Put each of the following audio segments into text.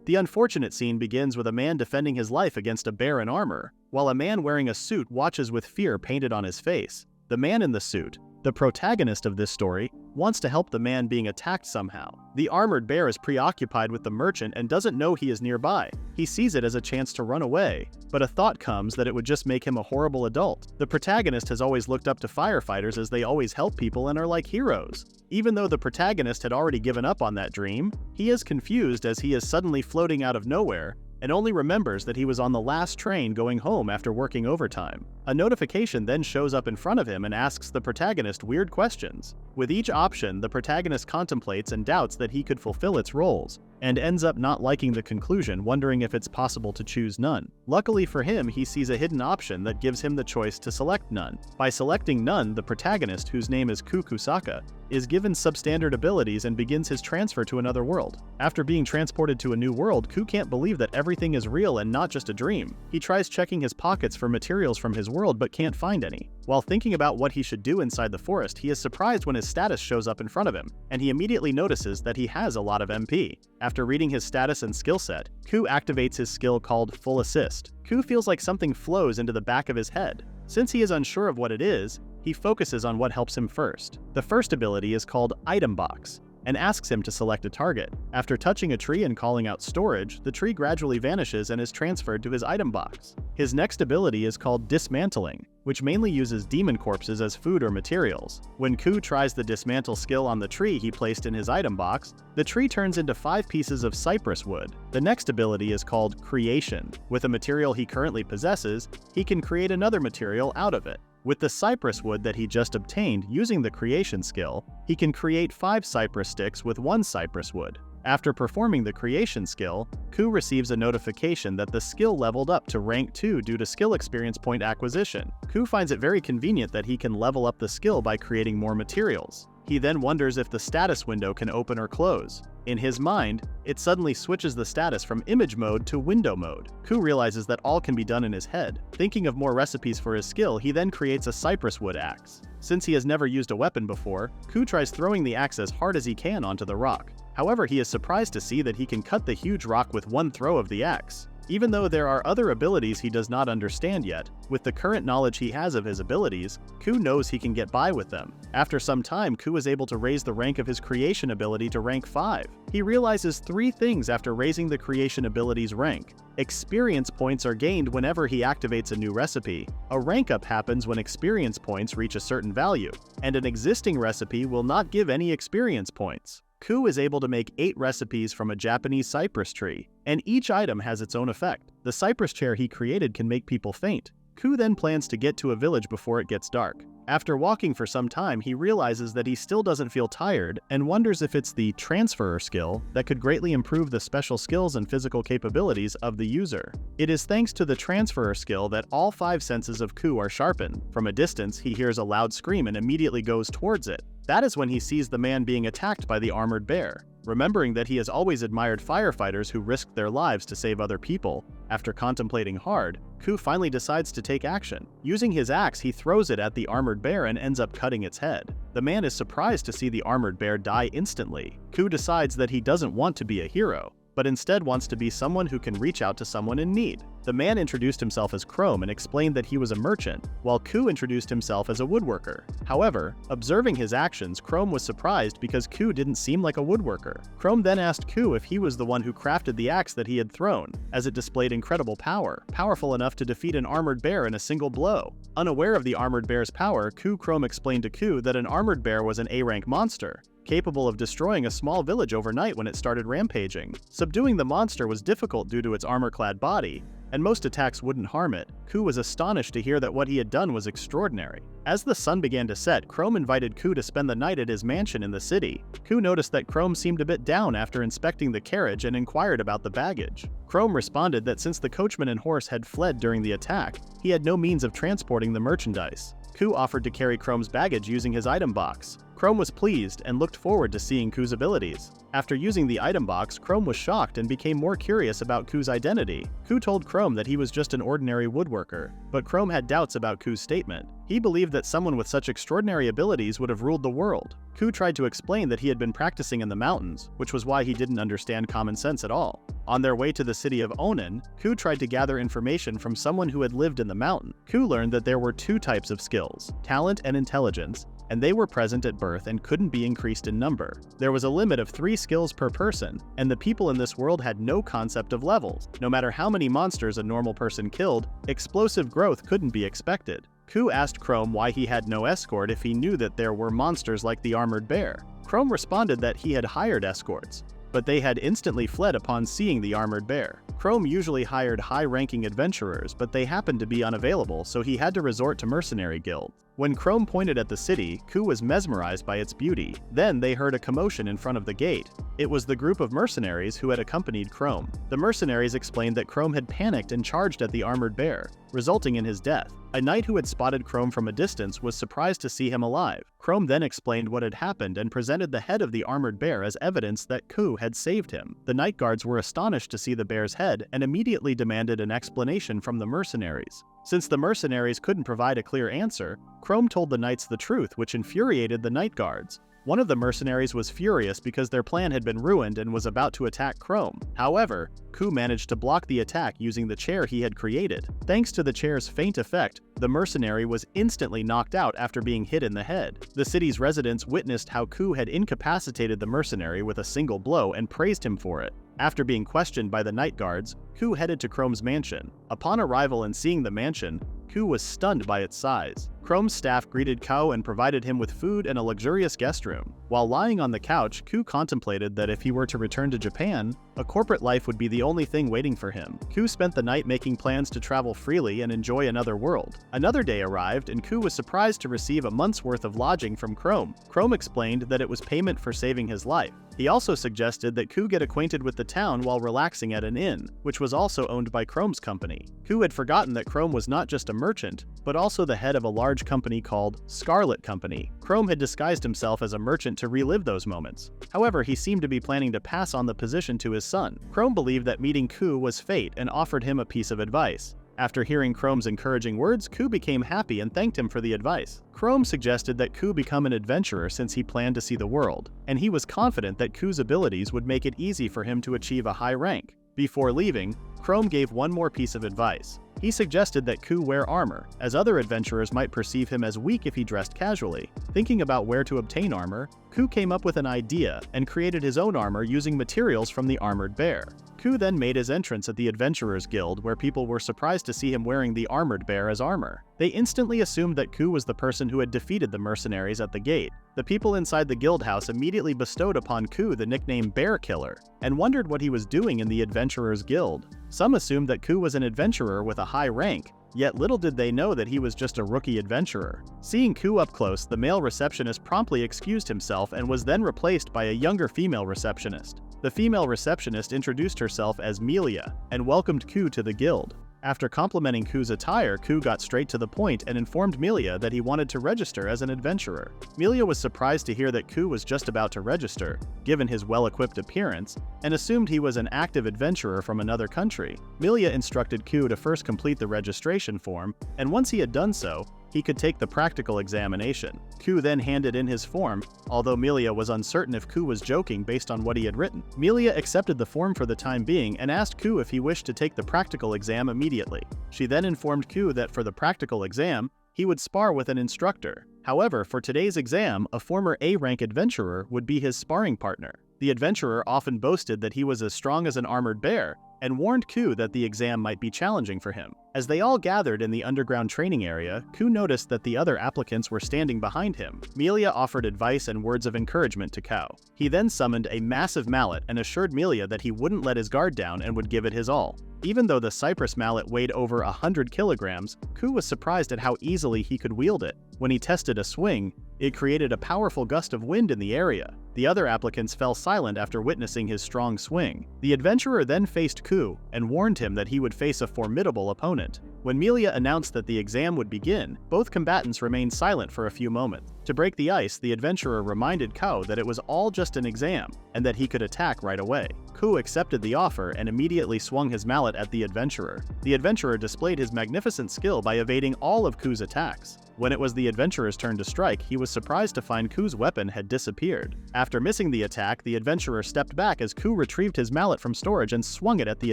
The unfortunate scene begins with a man defending his life against a bear in armor, while a man wearing a suit watches with fear painted on his face. The man in the suit, the protagonist of this story, wants to help the man being attacked somehow. The armored bear is preoccupied with the merchant and doesn't know he is nearby. He sees it as a chance to run away, but a thought comes that it would just make him a horrible adult. The protagonist has always looked up to firefighters as they always help people and are like heroes. Even though the protagonist had already given up on that dream, he is confused as he is suddenly floating out of nowhere and only remembers that he was on the last train going home after working overtime. A notification then shows up in front of him and asks the protagonist weird questions. With each option, the protagonist contemplates and doubts that he could fulfill its roles, and ends up not liking the conclusion, wondering if it's possible to choose none. Luckily for him, he sees a hidden option that gives him the choice to select none. By selecting none, the protagonist, whose name is Kousaka, is given substandard abilities and begins his transfer to another world. After being transported to a new world, Kou can't believe that everything is real and not just a dream. He tries checking his pockets for materials from his world but can't find any. While thinking about what he should do inside the forest, he is surprised when his status shows up in front of him, and he immediately notices that he has a lot of MP. After reading his status and skill set, Kou activates his skill called Full Assist. Kou feels like something flows into the back of his head. Since he is unsure of what it is, he focuses on what helps him first. The first ability is called Item Box, and asks him to select a target. After touching a tree and calling out storage, the tree gradually vanishes and is transferred to his item box. His next ability is called Dismantling, which mainly uses demon corpses as food or materials. When Kou tries the dismantle skill on the tree he placed in his item box, the tree turns into 5 pieces of cypress wood. The next ability is called Creation. With a material he currently possesses, he can create another material out of it. With the cypress wood that he just obtained using the creation skill, he can create 5 cypress sticks with 1 cypress wood. After performing the creation skill, Kou receives a notification that the skill leveled up to rank 2 due to skill experience point acquisition. Kou finds it very convenient that he can level up the skill by creating more materials. He then wonders if the status window can open or close. In his mind, it suddenly switches the status from image mode to window mode. Kou realizes that all can be done in his head. Thinking of more recipes for his skill, he then creates a cypress wood axe. Since he has never used a weapon before, Kou tries throwing the axe as hard as he can onto the rock. However, he is surprised to see that he can cut the huge rock with one throw of the axe. Even though there are other abilities he does not understand yet, with the current knowledge he has of his abilities, Kou knows he can get by with them. After some time, Kou is able to raise the rank of his creation ability to rank 5. He realizes 3 things after raising the creation ability's rank. Experience points are gained whenever he activates a new recipe, a rank up happens when experience points reach a certain value, and an existing recipe will not give any experience points. Kou is able to make 8 recipes from a Japanese cypress tree, and each item has its own effect. The cypress chair he created can make people faint. Kou then plans to get to a village before it gets dark. After walking for some time, he realizes that he still doesn't feel tired and wonders if it's the transferer skill that could greatly improve the special skills and physical capabilities of the user. It is thanks to the transferer skill that all 5 senses of Kou are sharpened. From a distance, he hears a loud scream and immediately goes towards it. That is when he sees the man being attacked by the armored bear. Remembering that he has always admired firefighters who risked their lives to save other people, after contemplating hard, Kou finally decides to take action. Using his axe, he throws it at the armored bear and ends up cutting its head. The man is surprised to see the armored bear die instantly. Kou decides that he doesn't want to be a hero, but instead wants to be someone who can reach out to someone in need. The man introduced himself as Chrome and explained that he was a merchant, while Kou introduced himself as a woodworker. However, observing his actions, Chrome was surprised because Kou didn't seem like a woodworker. Chrome then asked Kou if he was the one who crafted the axe that he had thrown, as it displayed incredible power, powerful enough to defeat an armored bear in a single blow. Unaware of the armored bear's power, Chrome explained to Kou that an armored bear was an A-rank monster, capable of destroying a small village overnight when it started rampaging. Subduing the monster was difficult due to its armor-clad body, and most attacks wouldn't harm it. Kou was astonished to hear that what he had done was extraordinary. As the sun began to set, Chrome invited Kou to spend the night at his mansion in the city. Kou noticed that Chrome seemed a bit down after inspecting the carriage and inquired about the baggage. Chrome responded that since the coachman and horse had fled during the attack, he had no means of transporting the merchandise. Kou offered to carry Chrome's baggage using his item box. Chrome was pleased and looked forward to seeing Kou's abilities. After using the item box, Chrome was shocked and became more curious about Kou's identity. Kou told Chrome that he was just an ordinary woodworker, but Chrome had doubts about Kou's statement. He believed that someone with such extraordinary abilities would have ruled the world. Kou tried to explain that he had been practicing in the mountains, which was why he didn't understand common sense at all. On their way to the city of Onan, Kou tried to gather information from someone who had lived in the mountain. Kou learned that there were two types of skills, talent and intelligence, and they were present at birth and couldn't be increased in number. There was a limit of 3 skills per person, and the people in this world had no concept of levels. No matter how many monsters a normal person killed, explosive growth couldn't be expected. Kou asked Chrome why he had no escort if he knew that there were monsters like the armored bear. Chrome responded that he had hired escorts, but they had instantly fled upon seeing the armored bear. Chrome usually hired high-ranking adventurers, but they happened to be unavailable, so he had to resort to mercenary guilds. When Chrome pointed at the city, Kou was mesmerized by its beauty. Then they heard a commotion in front of the gate. It was the group of mercenaries who had accompanied Chrome. The mercenaries explained that Chrome had panicked and charged at the armored bear, resulting in his death. A knight who had spotted Chrome from a distance was surprised to see him alive. Chrome then explained what had happened and presented the head of the armored bear as evidence that Kou had saved him. The night guards were astonished to see the bear's head and immediately demanded an explanation from the mercenaries. Since the mercenaries couldn't provide a clear answer, Chrome told the knights the truth, which infuriated the night guards. One of the mercenaries was furious because their plan had been ruined and was about to attack Chrome. However, Kou managed to block the attack using the chair he had created. Thanks to the chair's faint effect, the mercenary was instantly knocked out after being hit in the head. The city's residents witnessed how Kou had incapacitated the mercenary with a single blow and praised him for it. After being questioned by the night guards, Kou headed to Chrome's mansion. Upon arrival and seeing the mansion, Kou was stunned by its size. Chrome's staff greeted Kou and provided him with food and a luxurious guest room. While lying on the couch, Kou contemplated that if he were to return to Japan, a corporate life would be the only thing waiting for him. Kou spent the night making plans to travel freely and enjoy another world. Another day arrived, and Kou was surprised to receive a month's worth of lodging from Chrome. Chrome explained that it was payment for saving his life. He also suggested that Kou get acquainted with the town while relaxing at an inn, which was also owned by Chrome's company. Kou had forgotten that Chrome was not just a merchant, but also the head of a large company called Scarlet Company. Chrome had disguised himself as a merchant to relive those moments. However, he seemed to be planning to pass on the position to his son. Chrome believed that meeting Kou was fate and offered him a piece of advice. After hearing Chrome's encouraging words, Kou became happy and thanked him for the advice. Chrome suggested that Kou become an adventurer since he planned to see the world, and he was confident that Kou's abilities would make it easy for him to achieve a high rank. Before leaving, Chrome gave one more piece of advice. He suggested that Kou wear armor, as other adventurers might perceive him as weak if he dressed casually. Thinking about where to obtain armor, Kou came up with an idea and created his own armor using materials from the armored bear. Kou then made his entrance at the Adventurers Guild, where people were surprised to see him wearing the armored bear as armor. They instantly assumed that Kou was the person who had defeated the mercenaries at the gate. The people inside the guild house immediately bestowed upon Kou the nickname Bear Killer, and wondered what he was doing in the Adventurers Guild. Some assumed that Kou was an adventurer with a high rank, yet little did they know that he was just a rookie adventurer. Seeing Kou up close, the male receptionist promptly excused himself and was then replaced by a younger female receptionist. The female receptionist introduced herself as Melia and welcomed Kou to the guild. After complimenting Kou's attire, Kou got straight to the point and informed Melia that he wanted to register as an adventurer. Melia was surprised to hear that Kou was just about to register, given his well-equipped appearance, and assumed he was an active adventurer from another country. Melia instructed Kou to first complete the registration form, and once he had done so, he could take the practical examination. Kou then handed in his form, although Melia was uncertain if Kou was joking based on what he had written. Melia accepted the form for the time being and asked Kou if he wished to take the practical exam immediately. She then informed Kou that for the practical exam, he would spar with an instructor. However, for today's exam, a former A-rank adventurer would be his sparring partner. The adventurer often boasted that he was as strong as an armored bear, and warned Kou that the exam might be challenging for him. As they all gathered in the underground training area, Kou noticed that the other applicants were standing behind him. Melia offered advice and words of encouragement to Kou. He then summoned a massive mallet and assured Melia that he wouldn't let his guard down and would give it his all. Even though the cypress mallet weighed over 100 kilograms, Kou was surprised at how easily he could wield it. When he tested a swing, it created a powerful gust of wind in the area. The other applicants fell silent after witnessing his strong swing. The adventurer then faced Kou and warned him that he would face a formidable opponent. When Melia announced that the exam would begin, both combatants remained silent for a few moments. To break the ice, the adventurer reminded Kou that it was all just an exam, and that he could attack right away. Kou accepted the offer and immediately swung his mallet at the adventurer. The adventurer displayed his magnificent skill by evading all of Kou's attacks. When it was the adventurer's turn to strike, he was surprised to find Kou's weapon had disappeared. After missing the attack, the adventurer stepped back as Kou retrieved his mallet from storage and swung it at the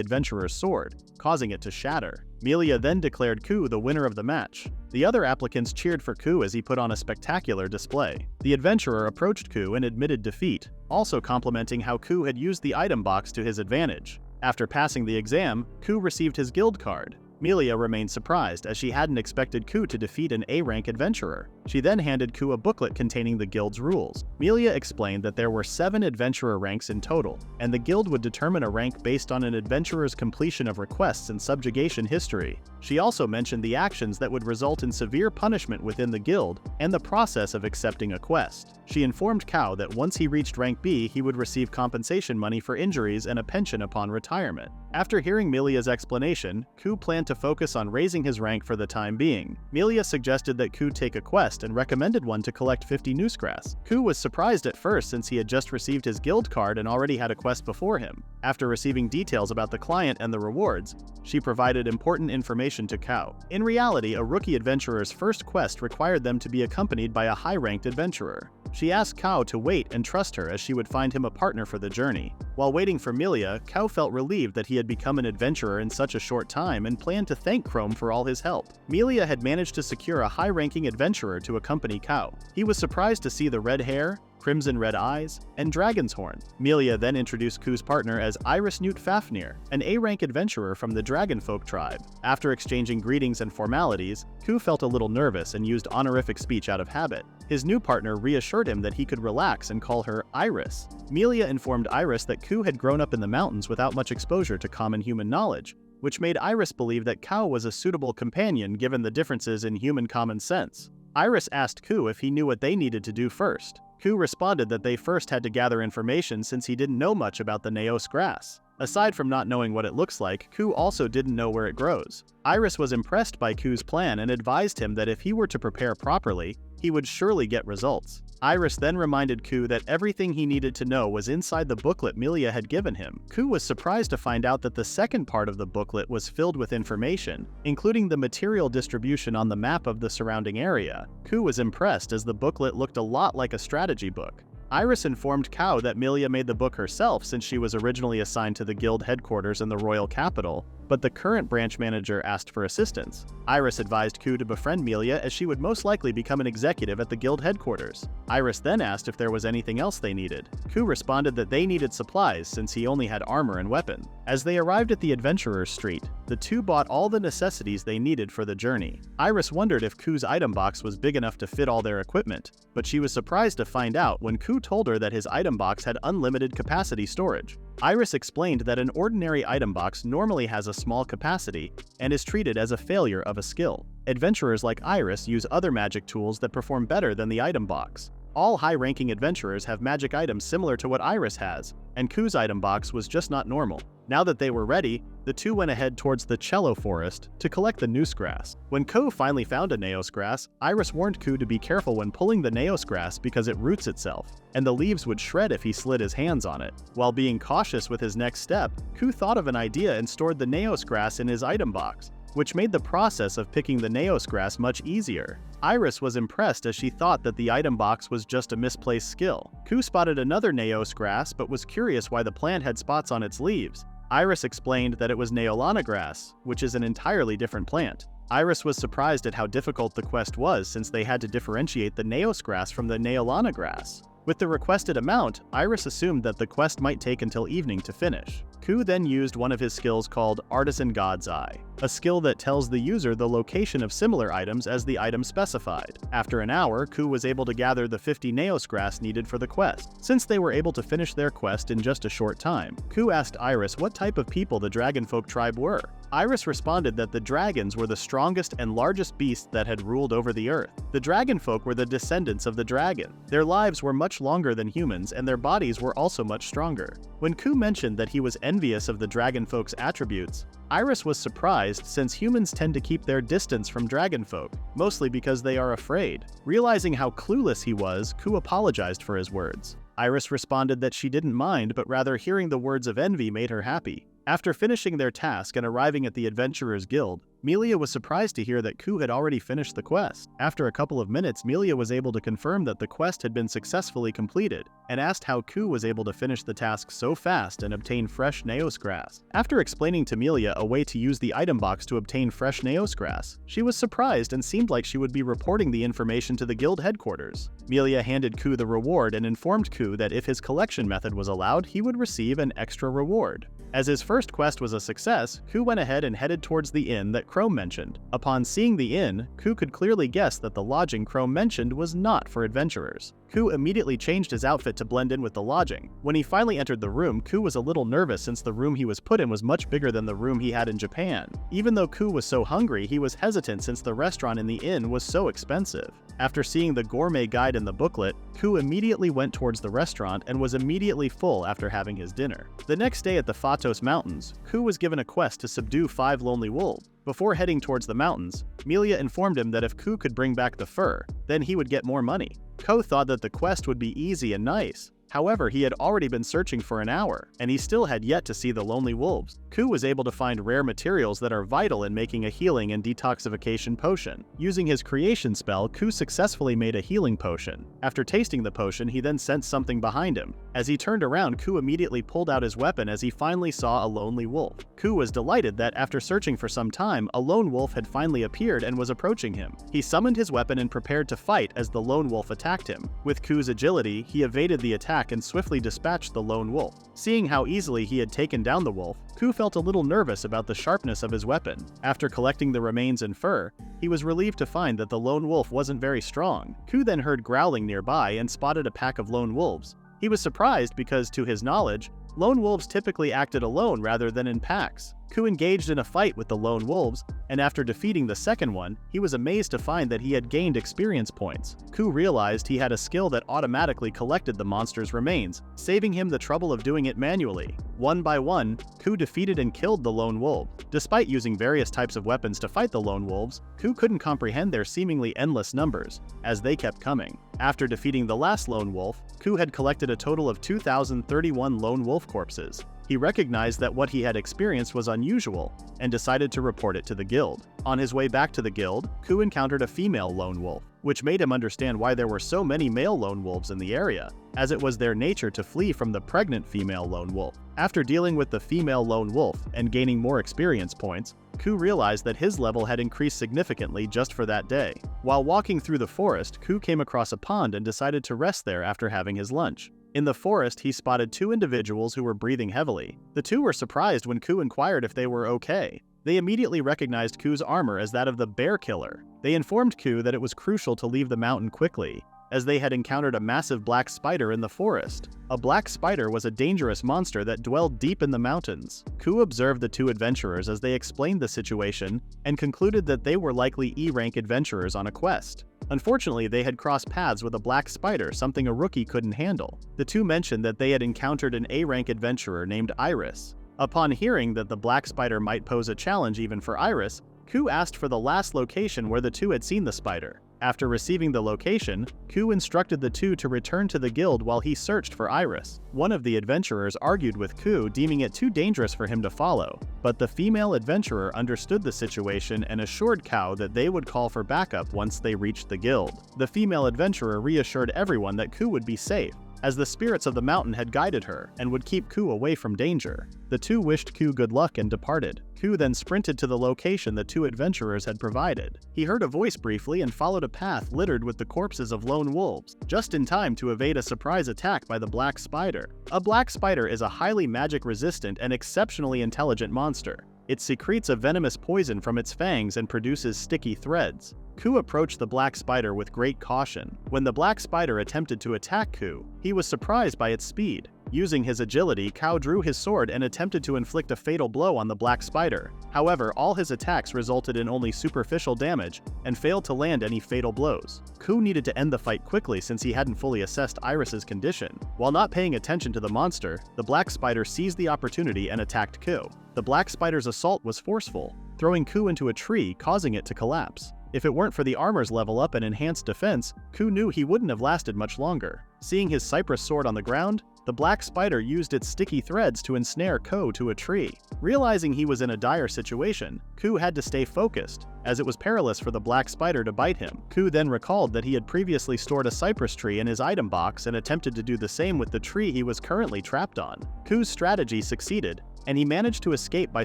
adventurer's sword, causing it to shatter. Melia then declared Kou the winner of the match. The other applicants cheered for Kou as he put on a spectacular display. The adventurer approached Kou and admitted defeat, also complimenting how Kou had used the item box to his advantage. After passing the exam, Kou received his guild card. Melia remained surprised as she hadn't expected Kou to defeat an A-rank adventurer. She then handed Kou a booklet containing the guild's rules. Melia explained that there were 7 adventurer ranks in total, and the guild would determine a rank based on an adventurer's completion of requests and subjugation history. She also mentioned the actions that would result in severe punishment within the guild and the process of accepting a quest. She informed Kou that once he reached rank B, he would receive compensation money for injuries and a pension upon retirement. After hearing Melia's explanation, Kou planned to focus on raising his rank for the time being. Melia suggested that Kou take a quest and recommended one to collect 50 newsgrass. Kou was surprised at first since he had just received his guild card and already had a quest before him. After receiving details about the client and the rewards, she provided important information to Kou. In reality, a rookie adventurer's first quest required them to be accompanied by a high-ranked adventurer. She asked Kou to wait and trust her as she would find him a partner for the journey. While waiting for Melia, Kou felt relieved that he had become an adventurer in such a short time and planned to thank Chrome for all his help. Melia had managed to secure a high-ranking adventurer to accompany Kou. He was surprised to see the red hair, crimson red eyes, and dragon's horn. Melia then introduced Kou's partner as Iris Newt Fafnir, an A-rank adventurer from the Dragonfolk tribe. After exchanging greetings and formalities, Kou felt a little nervous and used honorific speech out of habit. His new partner reassured him that he could relax and call her Iris. Melia informed Iris that Kou had grown up in the mountains without much exposure to common human knowledge, which made Iris believe that Kou was a suitable companion given the differences in human common sense. Iris asked Kou if he knew what they needed to do first. Kou responded that they first had to gather information since he didn't know much about the Naos grass. Aside from not knowing what it looks like, Kou also didn't know where it grows. Iris was impressed by Kou's plan and advised him that if he were to prepare properly, he would surely get results. Iris then reminded Kou that everything he needed to know was inside the booklet Melia had given him. Kou was surprised to find out that the second part of the booklet was filled with information, including the material distribution on the map of the surrounding area. Kou was impressed as the booklet looked a lot like a strategy book. Iris informed Kou that Melia made the book herself since she was originally assigned to the guild headquarters in the royal capital, but the current branch manager asked for assistance. Iris advised Kou to befriend Melia as she would most likely become an executive at the guild headquarters. Iris then asked if there was anything else they needed. Kou responded that they needed supplies since he only had armor and weapon. As they arrived at the Adventurer's Street, the two bought all the necessities they needed for the journey. Iris wondered if Kou's item box was big enough to fit all their equipment, but she was surprised to find out when Kou told her that his item box had unlimited capacity storage. Iris explained that an ordinary item box normally has a small capacity and is treated as a failure of a skill. Adventurers like Iris use other magic tools that perform better than the item box. All high-ranking adventurers have magic items similar to what Iris has, and Kou's item box was just not normal. Now that they were ready, the two went ahead towards the Cello Forest to collect the Noose Grass. When Kou finally found a Naos grass, Iris warned Kou to be careful when pulling the Naos grass because it roots itself, and the leaves would shred if he slid his hands on it. While being cautious with his next step, Kou thought of an idea and stored the Naos grass in his item box, which made the process of picking the Naos grass much easier. Iris was impressed as she thought that the item box was just a misplaced skill. Kou spotted another Naos grass but was curious why the plant had spots on its leaves. Iris explained that it was Neolana grass, which is an entirely different plant. Iris was surprised at how difficult the quest was since they had to differentiate the Naos grass from the Neolana grass. With the requested amount, Iris assumed that the quest might take until evening to finish. Kou then used one of his skills called Artisan God's Eye, a skill that tells the user the location of similar items as the item specified. After an hour, Kou was able to gather the 50 Naos grass needed for the quest. Since they were able to finish their quest in just a short time, Kou asked Iris what type of people the Dragonfolk tribe were. Iris responded that the dragons were the strongest and largest beasts that had ruled over the earth. The Dragonfolk were the descendants of the dragon. Their lives were much longer than humans and their bodies were also much stronger. When Kou mentioned that he was envious envious of the dragonfolk's attributes, Iris was surprised since humans tend to keep their distance from dragonfolk, mostly because they are afraid. Realizing how clueless he was, Kou apologized for his words. Iris responded that she didn't mind, but rather hearing the words of envy made her happy. After finishing their task and arriving at the Adventurers Guild, Melia was surprised to hear that Kou had already finished the quest. After a couple of minutes, Melia was able to confirm that the quest had been successfully completed, and asked how Kou was able to finish the task so fast and obtain fresh Neos grass. After explaining to Melia a way to use the item box to obtain fresh Neos grass, she was surprised and seemed like she would be reporting the information to the guild headquarters. Melia handed Kou the reward and informed Kou that if his collection method was allowed, he would receive an extra reward. As his first quest was a success, Kou went ahead and headed towards the inn that Chrome mentioned. Upon seeing the inn, Kou could clearly guess that the lodging Chrome mentioned was not for adventurers. Kou immediately changed his outfit to blend in with the lodging. When he finally entered the room, Kou was a little nervous since the room he was put in was much bigger than the room he had in Japan. Even though Kou was so hungry, he was hesitant since the restaurant in the inn was so expensive. After seeing the gourmet guide in the booklet, Kou immediately went towards the restaurant and was immediately full after having his dinner. The next day at the Fatos Mountains, Kou was given a quest to subdue 5 lonely wolves. Before heading towards the mountains, Melia informed him that if Kou could bring back the fur, then he would get more money. Kou thought that the quest would be easy and nice. However, he had already been searching for an hour, and he still had yet to see the lonely wolves. Kou was able to find rare materials that are vital in making a healing and detoxification potion. Using his creation spell, Kou successfully made a healing potion. After tasting the potion, he then sensed something behind him. As he turned around, Kou immediately pulled out his weapon as he finally saw a lonely wolf. Kou was delighted that after searching for some time, a lone wolf had finally appeared and was approaching him. He summoned his weapon and prepared to fight as the lone wolf attacked him. With Kou's agility, he evaded the attack and swiftly dispatched the lone wolf. Seeing how easily he had taken down the wolf, Kou felt a little nervous about the sharpness of his weapon. After collecting the remains and fur, he was relieved to find that the lone wolf wasn't very strong. Kou then heard growling nearby and spotted a pack of lone wolves. He was surprised because, to his knowledge, lone wolves typically acted alone rather than in packs. Kou engaged in a fight with the lone wolves, and after defeating the second one, he was amazed to find that he had gained experience points. Kou realized he had a skill that automatically collected the monster's remains, saving him the trouble of doing it manually. One by one, Kou defeated and killed the lone wolf. Despite using various types of weapons to fight the lone wolves, Kou couldn't comprehend their seemingly endless numbers, as they kept coming. After defeating the last lone wolf, Kou had collected a total of 2,031 lone wolf corpses. He recognized that what he had experienced was unusual and decided to report it to the guild. On his way back to the guild, Kou encountered a female lone wolf, which made him understand why there were so many male lone wolves in the area, as it was their nature to flee from the pregnant female lone wolf. After dealing with the female lone wolf and gaining more experience points, Kou realized that his level had increased significantly just for that day. While walking through the forest, Kou came across a pond and decided to rest there after having his lunch. In the forest, he spotted 2 individuals who were breathing heavily. The 2 were surprised when Kou inquired if they were okay. They immediately recognized Kou's armor as that of the bear killer. They informed Kou that it was crucial to leave the mountain quickly, as they had encountered a massive black spider in the forest. A black spider was a dangerous monster that dwelled deep in the mountains. Kou observed the 2 adventurers as they explained the situation and concluded that they were likely E-rank adventurers on a quest. Unfortunately, they had crossed paths with a black spider, something a rookie couldn't handle. The 2 mentioned that they had encountered an A-rank adventurer named Iris. Upon hearing that the black spider might pose a challenge even for Iris, Kou asked for the last location where the 2 had seen the spider. After receiving the location, Kou instructed the 2 to return to the guild while he searched for Iris. One of the adventurers argued with Kou, deeming it too dangerous for him to follow, but the female adventurer understood the situation and assured Kou that they would call for backup once they reached the guild. The female adventurer reassured everyone that Kou would be safe, as the spirits of the mountain had guided her and would keep Kou away from danger. The 2 wished Kou good luck and departed. Kou then sprinted to the location the 2 adventurers had provided. He heard a voice briefly and followed a path littered with the corpses of lone wolves, just in time to evade a surprise attack by the black spider. A black spider is a highly magic-resistant and exceptionally intelligent monster. It secretes a venomous poison from its fangs and produces sticky threads. Kou approached the black spider with great caution. When the black spider attempted to attack Kou, he was surprised by its speed. Using his agility, Kou drew his sword and attempted to inflict a fatal blow on the black spider. However, all his attacks resulted in only superficial damage and failed to land any fatal blows. Kou needed to end the fight quickly since he hadn't fully assessed Iris's condition. While not paying attention to the monster, the black spider seized the opportunity and attacked Kou. The black spider's assault was forceful, throwing Kou into a tree, causing it to collapse. If it weren't for the armor's level up and enhanced defense, Kou knew he wouldn't have lasted much longer. Seeing his cypress sword on the ground, the black spider used its sticky threads to ensnare Kou to a tree. Realizing he was in a dire situation, Kou had to stay focused, as it was perilous for the black spider to bite him. Kou then recalled that he had previously stored a cypress tree in his item box and attempted to do the same with the tree he was currently trapped on. Kou's strategy succeeded, and he managed to escape by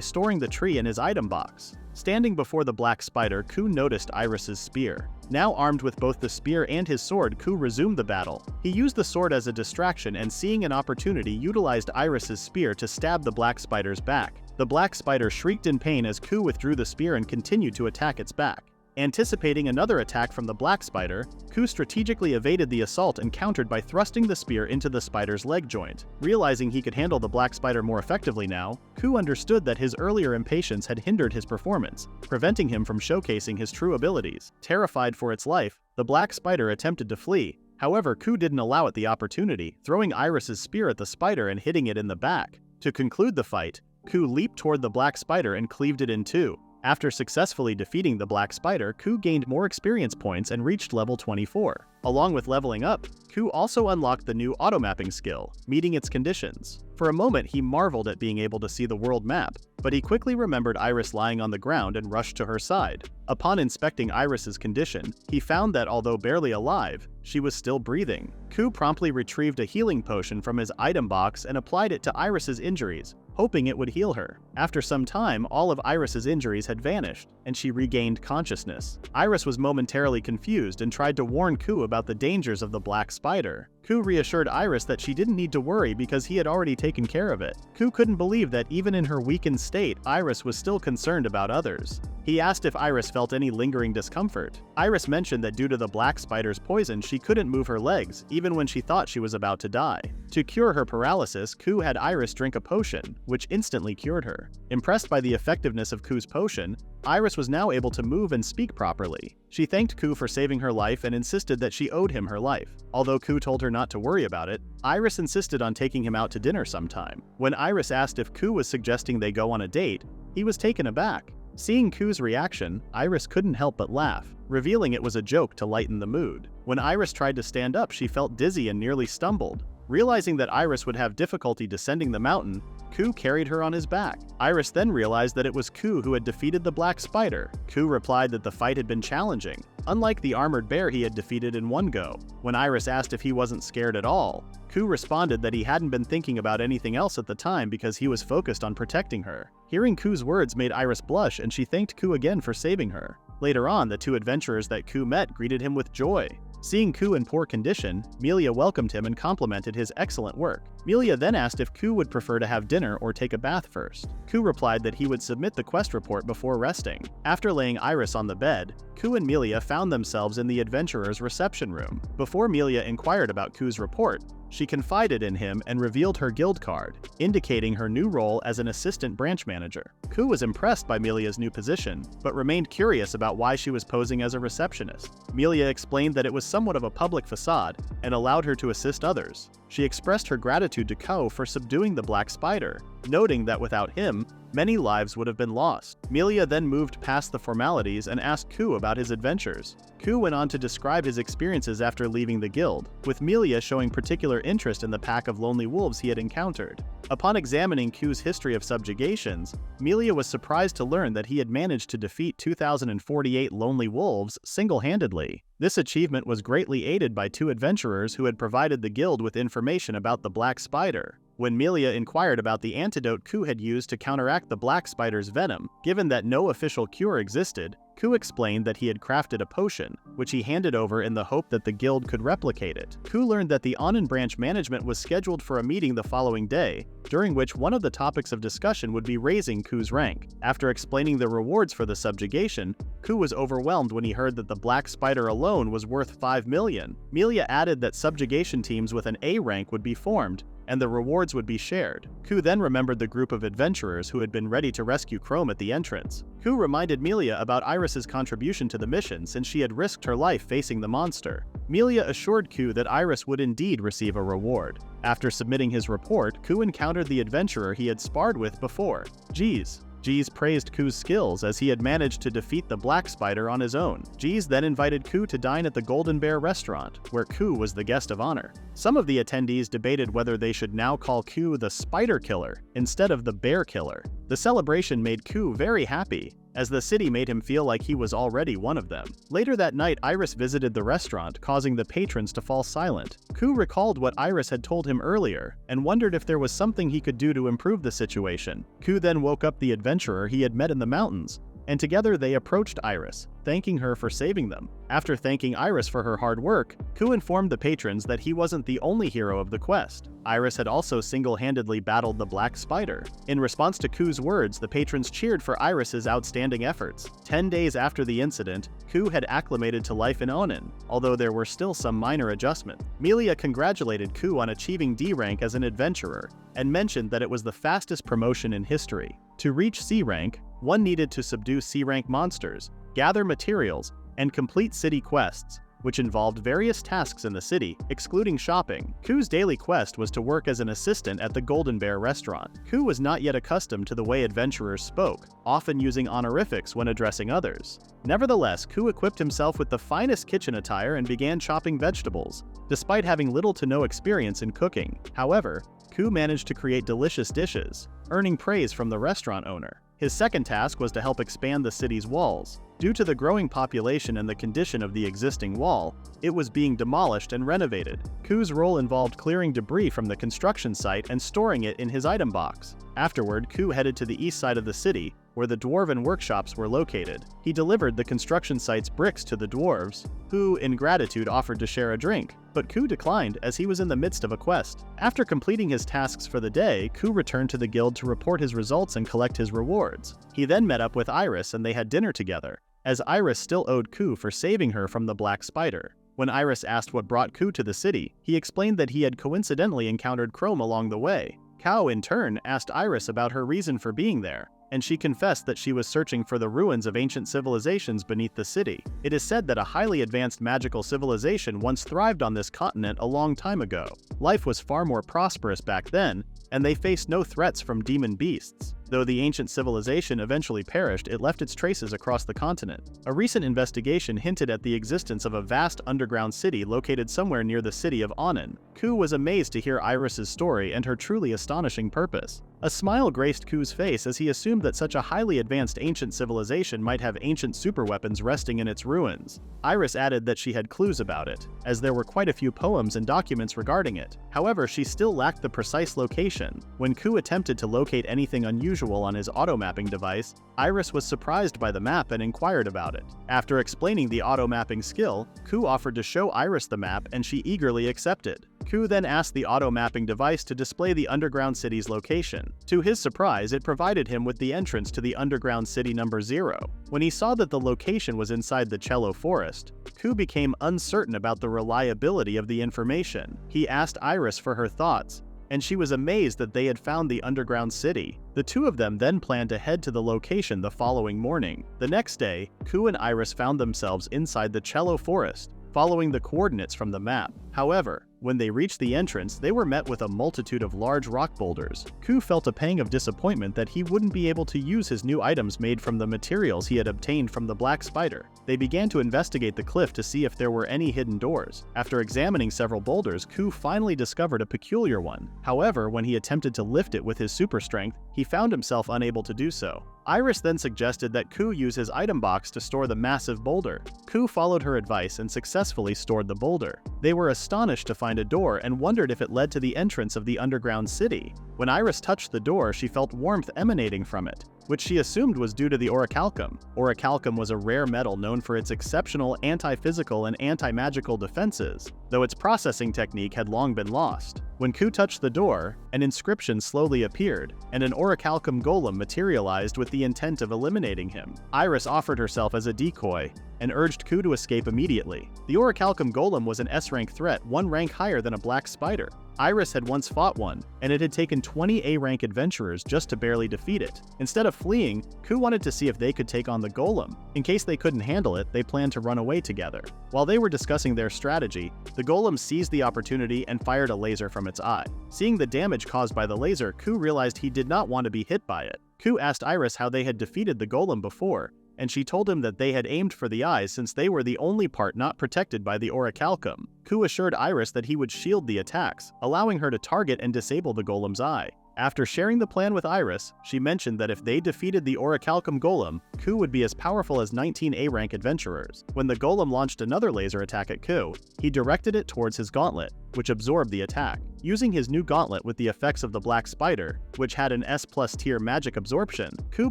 storing the tree in his item box. Standing before the black spider, Kou noticed Iris's spear. Now armed with both the spear and his sword, Kou resumed the battle. He used the sword as a distraction and, seeing an opportunity, utilized Iris's spear to stab the black spider's back. The black spider shrieked in pain as Kou withdrew the spear and continued to attack its back. Anticipating another attack from the black spider, Kou strategically evaded the assault and countered by thrusting the spear into the spider's leg joint. Realizing he could handle the black spider more effectively now, Kou understood that his earlier impatience had hindered his performance, preventing him from showcasing his true abilities. Terrified for its life, the black spider attempted to flee. However, Kou didn't allow it the opportunity, throwing Iris's spear at the spider and hitting it in the back. To conclude the fight, Kou leaped toward the black spider and cleaved it in two. After successfully defeating the black spider, Kou gained more experience points and reached level 24. Along with leveling up, Kou also unlocked the new automapping skill, meeting its conditions. For a moment, he marveled at being able to see the world map, but he quickly remembered Iris lying on the ground and rushed to her side. Upon inspecting Iris's condition, he found that although barely alive, she was still breathing. Kou promptly retrieved a healing potion from his item box and applied it to Iris's injuries, hoping it would heal her. After some time, all of Iris's injuries had vanished, and she regained consciousness. Iris was momentarily confused and tried to warn Kou about the dangers of the black spider. Kou reassured Iris that she didn't need to worry because he had already taken care of it. Kou couldn't believe that even in her weakened state, Iris was still concerned about others. He asked if Iris felt any lingering discomfort. Iris mentioned that due to the black spider's poison, she couldn't move her legs, even when she thought she was about to die. To cure her paralysis, Kou had Iris drink a potion, which instantly cured her. Impressed by the effectiveness of Kou's potion, Iris was now able to move and speak properly. She thanked Kou for saving her life and insisted that she owed him her life. Although Kou told her not to worry about it, Iris insisted on taking him out to dinner sometime. When Iris asked if Kou was suggesting they go on a date, he was taken aback. Seeing Kou's reaction, Iris couldn't help but laugh, revealing it was a joke to lighten the mood. When Iris tried to stand up, she felt dizzy and nearly stumbled. Realizing that Iris would have difficulty descending the mountain, Kou carried her on his back. Iris then realized that it was Kou who had defeated the black spider. Kou replied that the fight had been challenging, unlike the armored bear he had defeated in one go. When Iris asked if he wasn't scared at all, Kou responded that he hadn't been thinking about anything else at the time because he was focused on protecting her. Hearing Kou's words made Iris blush, and she thanked Kou again for saving her. Later on, the two adventurers that Kou met greeted him with joy. Seeing Kou in poor condition, Melia welcomed him and complimented his excellent work. Melia then asked if Kou would prefer to have dinner or take a bath first. Kou replied that he would submit the quest report before resting. After laying Iris on the bed, Kou and Melia found themselves in the adventurer's reception room. Before Melia inquired about Kou's report, she confided in him and revealed her guild card, indicating her new role as an assistant branch manager. Kou was impressed by Melia's new position, but remained curious about why she was posing as a receptionist. Melia explained that it was somewhat of a public facade and allowed her to assist others. She expressed her gratitude to Kou for subduing the black spider, noting that without him, many lives would have been lost. Melia then moved past the formalities and asked Kou about his adventures. Kou went on to describe his experiences after leaving the guild, with Melia showing particular interest in the pack of lonely wolves he had encountered. Upon examining Kou's history of subjugations, Melia was surprised to learn that he had managed to defeat 2,048 lonely wolves single-handedly. This achievement was greatly aided by two adventurers who had provided the guild with information about the black spider. When Melia inquired about the antidote Kou had used to counteract the black spider's venom, given that no official cure existed, Kou explained that he had crafted a potion, which he handed over in the hope that the guild could replicate it. Kou learned that the Onin branch management was scheduled for a meeting the following day, during which one of the topics of discussion would be raising Kou's rank. After explaining the rewards for the subjugation, Kou was overwhelmed when he heard that the black spider alone was worth 5 million. Melia added that subjugation teams with an A rank would be formed, and the rewards would be shared. Kou then remembered the group of adventurers who had been ready to rescue Chrome at the entrance. Kou reminded Melia about Iris's contribution to the mission since she had risked her life facing the monster. Melia assured Kou that Iris would indeed receive a reward. After submitting his report, Kou encountered the adventurer he had sparred with before, Jeez. Jeez praised Kou's skills as he had managed to defeat the black spider on his own. Jeez then invited Kou to dine at the Golden Bear restaurant, where Kou was the guest of honor. Some of the attendees debated whether they should now call Kou the Spider Killer instead of the Bear Killer. The celebration made Kou very happy, as the city made him feel like he was already one of them. Later that night, Iris visited the restaurant, causing the patrons to fall silent. Kou recalled what Iris had told him earlier, and wondered if there was something he could do to improve the situation. Kou then woke up the adventurer he had met in the mountains, and together they approached Iris, thanking her for saving them. After thanking Iris for her hard work, Kou informed the patrons that he wasn't the only hero of the quest. Iris had also single-handedly battled the black spider. In response to Kou's words, the patrons cheered for Iris's outstanding efforts. 10 days after the incident, Kou had acclimated to life in Onin, although there were still some minor adjustments. Melia congratulated Kou on achieving D rank as an adventurer, and mentioned that it was the fastest promotion in history. To reach C rank, one needed to subdue C rank monsters, gather materials, and complete city quests, which involved various tasks in the city, excluding shopping. Kou's daily quest was to work as an assistant at the Golden Bear restaurant. Kou was not yet accustomed to the way adventurers spoke, often using honorifics when addressing others. Nevertheless, Kou equipped himself with the finest kitchen attire and began chopping vegetables, despite having little to no experience in cooking. However, Kou managed to create delicious dishes, earning praise from the restaurant owner. His second task was to help expand the city's walls. Due to the growing population and the condition of the existing wall, it was being demolished and renovated. Kou's role involved clearing debris from the construction site and storing it in his item box. Afterward, Kou headed to the east side of the city, where the dwarven workshops were located. He delivered the construction site's bricks to the dwarves, who, in gratitude, offered to share a drink, but Kou declined as he was in the midst of a quest. After completing his tasks for the day, Kou returned to the guild to report his results and collect his rewards. He then met up with Iris and they had dinner together, as Iris still owed Kou for saving her from the black spider. When Iris asked what brought Kou to the city, he explained that he had coincidentally encountered Chrome along the way. Kou, in turn, asked Iris about her reason for being there, and she confessed that she was searching for the ruins of ancient civilizations beneath the city. It is said that a highly advanced magical civilization once thrived on this continent a long time ago. Life was far more prosperous back then, and they faced no threats from demon beasts. Though the ancient civilization eventually perished, it left its traces across the continent. A recent investigation hinted at the existence of a vast underground city located somewhere near the city of Onin. Kou was amazed to hear Iris's story and her truly astonishing purpose. A smile graced Kou's face as he assumed that such a highly advanced ancient civilization might have ancient superweapons resting in its ruins. Iris added that she had clues about it, as there were quite a few poems and documents regarding it. However, she still lacked the precise location. When Kou attempted to locate anything unusual on his auto-mapping device, Iris was surprised by the map and inquired about it. After explaining the auto-mapping skill, Kou offered to show Iris the map and she eagerly accepted. Kou then asked the auto-mapping device to display the underground city's location. To his surprise, it provided him with the entrance to the underground city number 0. When he saw that the location was inside the Cello Forest, Kou became uncertain about the reliability of the information. He asked Iris for her thoughts, and she was amazed that they had found the underground city. The two of them then planned to head to the location the following morning. The next day, Kou and Iris found themselves inside the Cello Forest, following the coordinates from the map. However, when they reached the entrance, they were met with a multitude of large rock boulders. Kou felt a pang of disappointment that he wouldn't be able to use his new items made from the materials he had obtained from the black spider. They began to investigate the cliff to see if there were any hidden doors. After examining several boulders, Kou finally discovered a peculiar one. However, when he attempted to lift it with his super strength, he found himself unable to do so. Iris then suggested that Kou use his item box to store the massive boulder. Kou followed her advice and successfully stored the boulder. They were astonished to find a door and wondered if it led to the entrance of the underground city. When Iris touched the door, she felt warmth emanating from it. which she assumed was due to the orichalcum. Orichalcum was a rare metal known for its exceptional anti-physical and anti-magical defenses, though its processing technique had long been lost. When Kou touched the door, an inscription slowly appeared, and an orichalcum golem materialized with the intent of eliminating him. Iris offered herself as a decoy and urged Kou to escape immediately. The orichalcum golem was an S-rank threat, one rank higher than a black spider. Iris had once fought one, and it had taken 20 A-rank adventurers just to barely defeat it. Instead of fleeing, Kou wanted to see if they could take on the golem. In case they couldn't handle it, they planned to run away together. While they were discussing their strategy, the golem seized the opportunity and fired a laser from its eye. Seeing the damage caused by the laser, Kou realized he did not want to be hit by it. Kou asked Iris how they had defeated the golem before, and she told him that they had aimed for the eyes since they were the only part not protected by the orichalcum. Kou assured Iris that he would shield the attacks, allowing her to target and disable the golem's eye. After sharing the plan with Iris, she mentioned that if they defeated the orichalcum golem, Kou would be as powerful as 19 A-rank adventurers. When the golem launched another laser attack at Kou, he directed it towards his gauntlet, which absorbed the attack. Using his new gauntlet with the effects of the black spider, which had an S+ tier magic absorption, Kou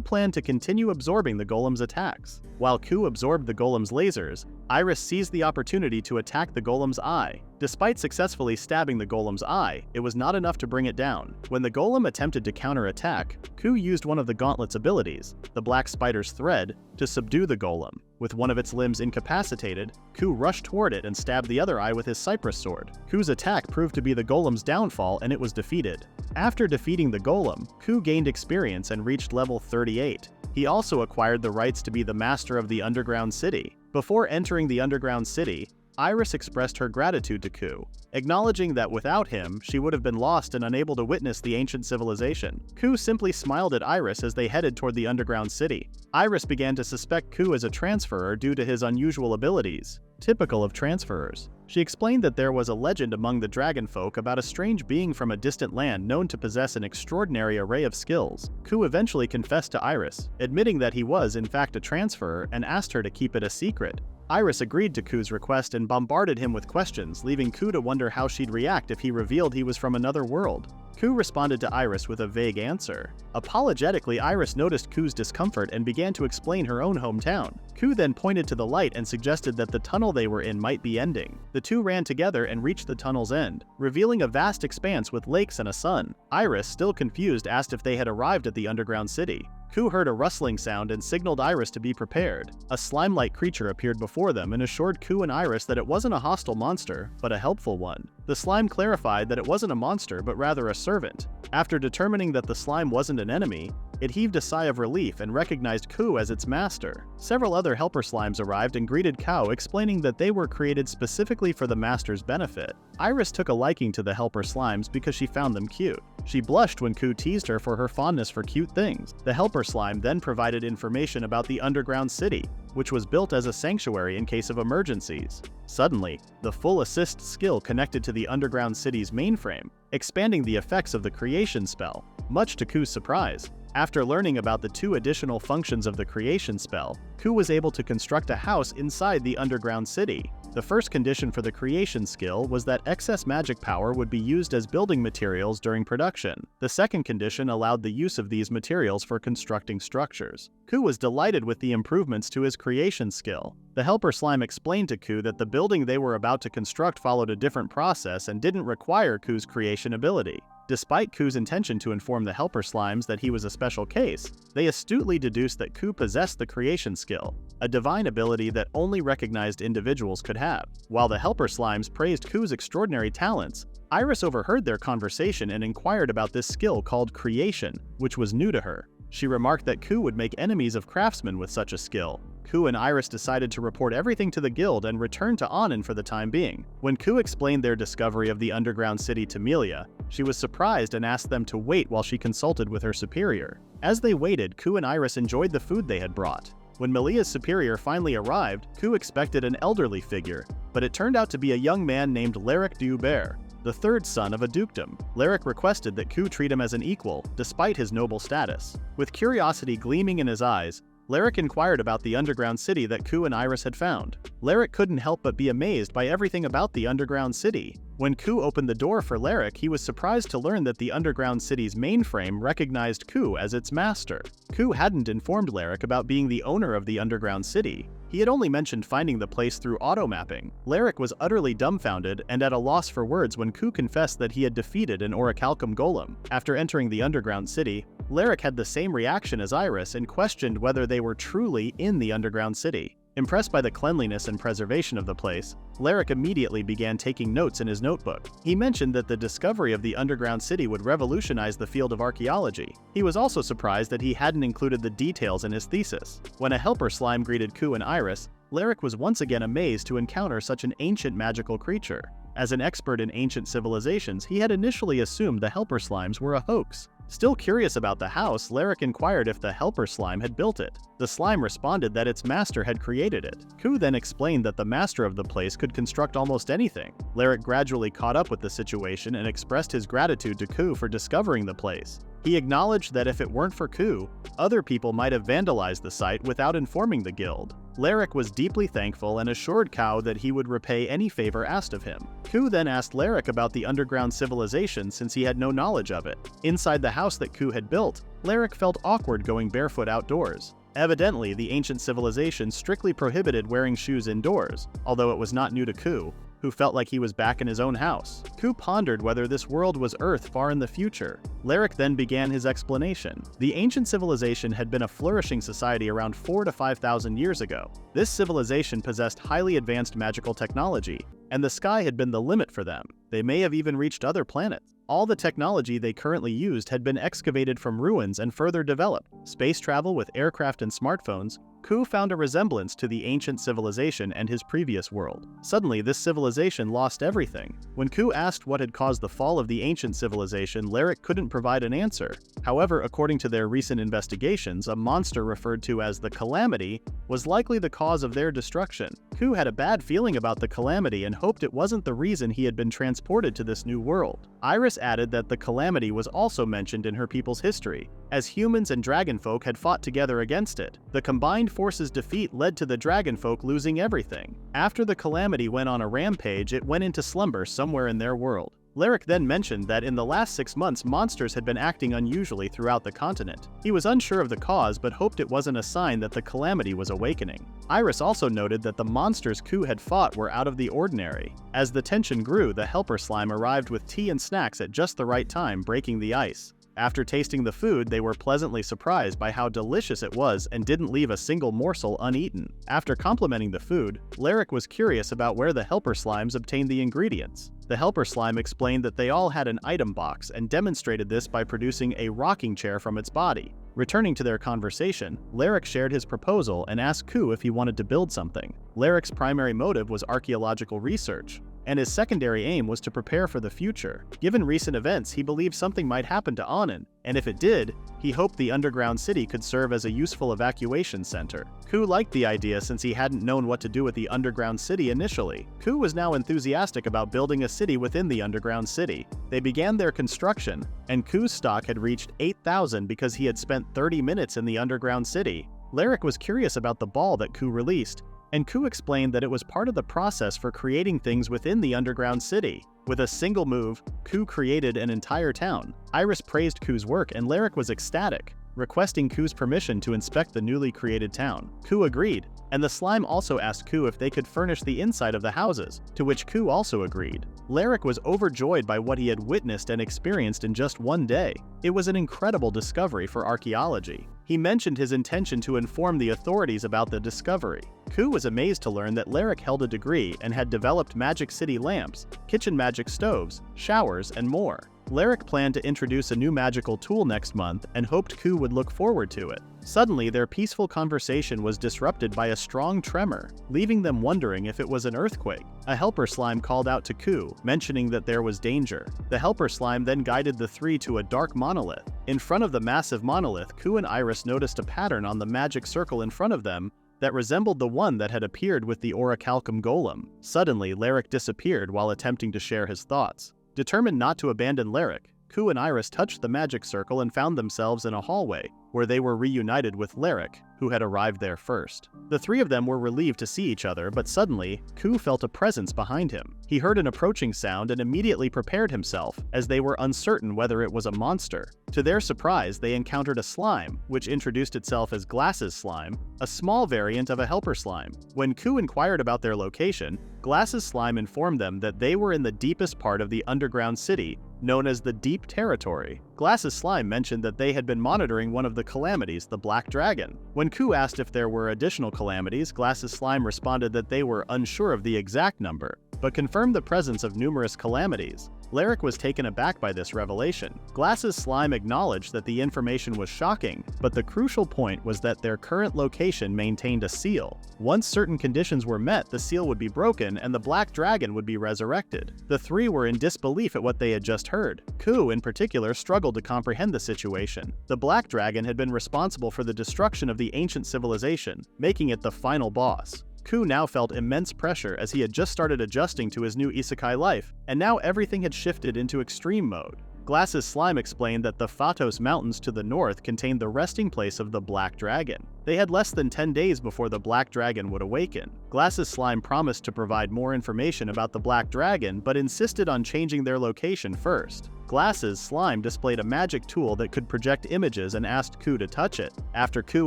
planned to continue absorbing the golem's attacks. While Kou absorbed the golem's lasers, Iris seized the opportunity to attack the golem's eye. Despite successfully stabbing the golem's eye, it was not enough to bring it down. When the golem attempted to counterattack, Kou used one of the gauntlet's abilities, the black spider's thread, to subdue the golem. With one of its limbs incapacitated, Kou rushed toward it and stabbed the other eye with his cypress sword. Kou's attack proved to be the golem's downfall, and it was defeated. After defeating the golem, Kou gained experience and reached level 38. He also acquired the rights to be the master of the underground city. Before entering the underground city, Iris expressed her gratitude to Kou, acknowledging that without him, she would have been lost and unable to witness the ancient civilization. Kou simply smiled at Iris as they headed toward the underground city. Iris began to suspect Kou as a transferer due to his unusual abilities, typical of transferers. She explained that there was a legend among the dragon folk about a strange being from a distant land known to possess an extraordinary array of skills. Kou eventually confessed to Iris, admitting that he was in fact a transferer and asked her to keep it a secret. Iris agreed to Kou's request and bombarded him with questions, leaving Kou to wonder how she'd react if he revealed he was from another world. Kou responded to Iris with a vague answer. Apologetically, Iris noticed Kou's discomfort and began to explain her own hometown. Kou then pointed to the light and suggested that the tunnel they were in might be ending. The two ran together and reached the tunnel's end, revealing a vast expanse with lakes and a sun. Iris, still confused, asked if they had arrived at the underground city. Kou heard a rustling sound and signaled Iris to be prepared. A slime-like creature appeared before them and assured Kou and Iris that it wasn't a hostile monster, but a helpful one. The slime clarified that it wasn't a monster but rather a servant. After determining that the slime wasn't an enemy, it heaved a sigh of relief and recognized Kou as its master. Several other helper slimes arrived and greeted Kou, explaining that they were created specifically for the master's benefit. Iris took a liking to the helper slimes because she found them cute. She blushed when Kou teased her for her fondness for cute things. The helper slime then provided information about the underground city, which was built as a sanctuary in case of emergencies. Suddenly, the full assist skill connected to the underground city's mainframe, expanding the effects of the creation spell, much to Kou's surprise. After learning about the two additional functions of the creation spell, Kou was able to construct a house inside the underground city. The first condition for the creation skill was that excess magic power would be used as building materials during production. The second condition allowed the use of these materials for constructing structures. Kou was delighted with the improvements to his creation skill. The helper slime explained to Kou that the building they were about to construct followed a different process and didn't require Kou's creation ability. Despite Kou's intention to inform the helper slimes that he was a special case, they astutely deduced that Kou possessed the creation skill, a divine ability that only recognized individuals could have. While the helper slimes praised Kou's extraordinary talents, Iris overheard their conversation and inquired about this skill called creation, which was new to her. She remarked that Kou would make enemies of craftsmen with such a skill. Kou and Iris decided to report everything to the guild and return to Anin for the time being. When Kou explained their discovery of the underground city to Melia, she was surprised and asked them to wait while she consulted with her superior. As they waited, Kou and Iris enjoyed the food they had brought. When Melia's superior finally arrived, Kou expected an elderly figure, but it turned out to be a young man named Leric d'Hubert, the third son of a dukedom. Leric requested that Kou treat him as an equal, despite his noble status. With curiosity gleaming in his eyes, Lyric inquired about the underground city that Kou and Iris had found. Lyric couldn't help but be amazed by everything about the underground city. When Kou opened the door for Lyric, he was surprised to learn that the underground city's mainframe recognized Kou as its master. Kou hadn't informed Lyric about being the owner of the underground city. He had only mentioned finding the place through auto-mapping. Lyric was utterly dumbfounded and at a loss for words when Kou confessed that he had defeated an orichalcum golem. After entering the underground city, Lyric had the same reaction as Iris and questioned whether they were truly in the underground city. Impressed by the cleanliness and preservation of the place, Lyric immediately began taking notes in his notebook. He mentioned that the discovery of the underground city would revolutionize the field of archaeology. He was also surprised that he hadn't included the details in his thesis. When a helper slime greeted Kou and Iris, Lyric was once again amazed to encounter such an ancient magical creature. As an expert in ancient civilizations, he had initially assumed the helper slimes were a hoax. Still curious about the house, Lyric inquired if the helper slime had built it. The slime responded that its master had created it. Kou then explained that the master of the place could construct almost anything. Lyric gradually caught up with the situation and expressed his gratitude to Kou for discovering the place. He acknowledged that if it weren't for Kou, other people might have vandalized the site without informing the guild. Lyric was deeply thankful and assured Kou that he would repay any favor asked of him. Kou then asked Lyric about the underground civilization since he had no knowledge of it. Inside the house that Kou had built, Lyric felt awkward going barefoot outdoors. Evidently, the ancient civilization strictly prohibited wearing shoes indoors, although it was not new to Kou, who felt like he was back in his own house. Kou pondered whether this world was Earth far in the future. Lyric then began his explanation. The ancient civilization had been a flourishing society around 4,000 to 5,000 years ago. This civilization possessed highly advanced magical technology, and the sky had been the limit for them. They may have even reached other planets. All the technology they currently used had been excavated from ruins and further developed. Space travel with aircraft and smartphones, Kou found a resemblance to the ancient civilization and his previous world. Suddenly, this civilization lost everything. When Kou asked what had caused the fall of the ancient civilization, Lyric couldn't provide an answer. However, according to their recent investigations, a monster referred to as the Calamity was likely the cause of their destruction. Kou had a bad feeling about the Calamity and hoped it wasn't the reason he had been transported to this new world. Iris added that the Calamity was also mentioned in her people's history, as humans and dragonfolk had fought together against it. The combined forces' defeat led to the dragonfolk losing everything. After the Calamity went on a rampage, it went into slumber somewhere in their world. Lyric then mentioned that in the last 6 months monsters had been acting unusually throughout the continent. He was unsure of the cause but hoped it wasn't a sign that the Calamity was awakening. Iris also noted that the monsters Kou had fought were out of the ordinary. As the tension grew, the helper slime arrived with tea and snacks at just the right time, breaking the ice. After tasting the food, they were pleasantly surprised by how delicious it was and didn't leave a single morsel uneaten. After complimenting the food, Lyric was curious about where the helper slimes obtained the ingredients. The helper slime explained that they all had an item box and demonstrated this by producing a rocking chair from its body. Returning to their conversation, Lyric shared his proposal and asked Kou if he wanted to build something. Lyric's primary motive was archaeological research, and his secondary aim was to prepare for the future. Given recent events, he believed something might happen to Anand, and if it did, he hoped the underground city could serve as a useful evacuation center. Kou liked the idea since he hadn't known what to do with the underground city initially. Kou was now enthusiastic about building a city within the underground city. They began their construction, and Kou's stock had reached 8,000 because he had spent 30 minutes in the underground city. Lyric was curious about the ball that Kou released, and Kou explained that it was part of the process for creating things within the underground city. With a single move, Kou created an entire town. Iris praised Kou's work and Lyric was ecstatic, requesting Kou's permission to inspect the newly created town. Kou agreed, and the slime also asked Kou if they could furnish the inside of the houses, to which Kou also agreed. Lyric was overjoyed by what he had witnessed and experienced in just one day. It was an incredible discovery for archaeology. He mentioned his intention to inform the authorities about the discovery. Kou was amazed to learn that Lyric held a degree and had developed Magic City lamps, kitchen magic stoves, showers, and more. Lyric planned to introduce a new magical tool next month and hoped Kou would look forward to it. Suddenly, their peaceful conversation was disrupted by a strong tremor, leaving them wondering if it was an earthquake. A helper slime called out to Kou, mentioning that there was danger. The helper slime then guided the three to a dark monolith. In front of the massive monolith, Kou and Iris noticed a pattern on the magic circle in front of them that resembled the one that had appeared with the orichalcum golem. Suddenly, Lyric disappeared while attempting to share his thoughts. Determined not to abandon Lyric, Kou and Iris touched the magic circle and found themselves in a hallway, where they were reunited with Lyric, who had arrived there first. The three of them were relieved to see each other, but suddenly, Kou felt a presence behind him. He heard an approaching sound and immediately prepared himself, as they were uncertain whether it was a monster. To their surprise, they encountered a slime, which introduced itself as Glasses Slime, a small variant of a helper slime. When Kou inquired about their location, Glasses Slime informed them that they were in the deepest part of the underground city, known as the Deep Territory. Glasses Slime mentioned that they had been monitoring one of the calamities, the Black Dragon. When Kou asked if there were additional calamities, Glasses Slime responded that they were unsure of the exact number, but confirmed the presence of numerous calamities. Lyric was taken aback by this revelation. Glasses Slime acknowledged that the information was shocking, but the crucial point was that their current location maintained a seal. Once certain conditions were met, the seal would be broken and the Black Dragon would be resurrected. The three were in disbelief at what they had just heard. Kou, in particular, struggled to comprehend the situation. The Black Dragon had been responsible for the destruction of the ancient civilization, making it the final boss. Kou now felt immense pressure as he had just started adjusting to his new isekai life, and now everything had shifted into extreme mode. Glasses Slime explained that the Phatos Mountains to the north contained the resting place of the Black Dragon. They had less than 10 days before the Black Dragon would awaken. Glasses Slime promised to provide more information about the Black Dragon, but insisted on changing their location first. Glasses Slime displayed a magic tool that could project images and asked Kou to touch it. After Kou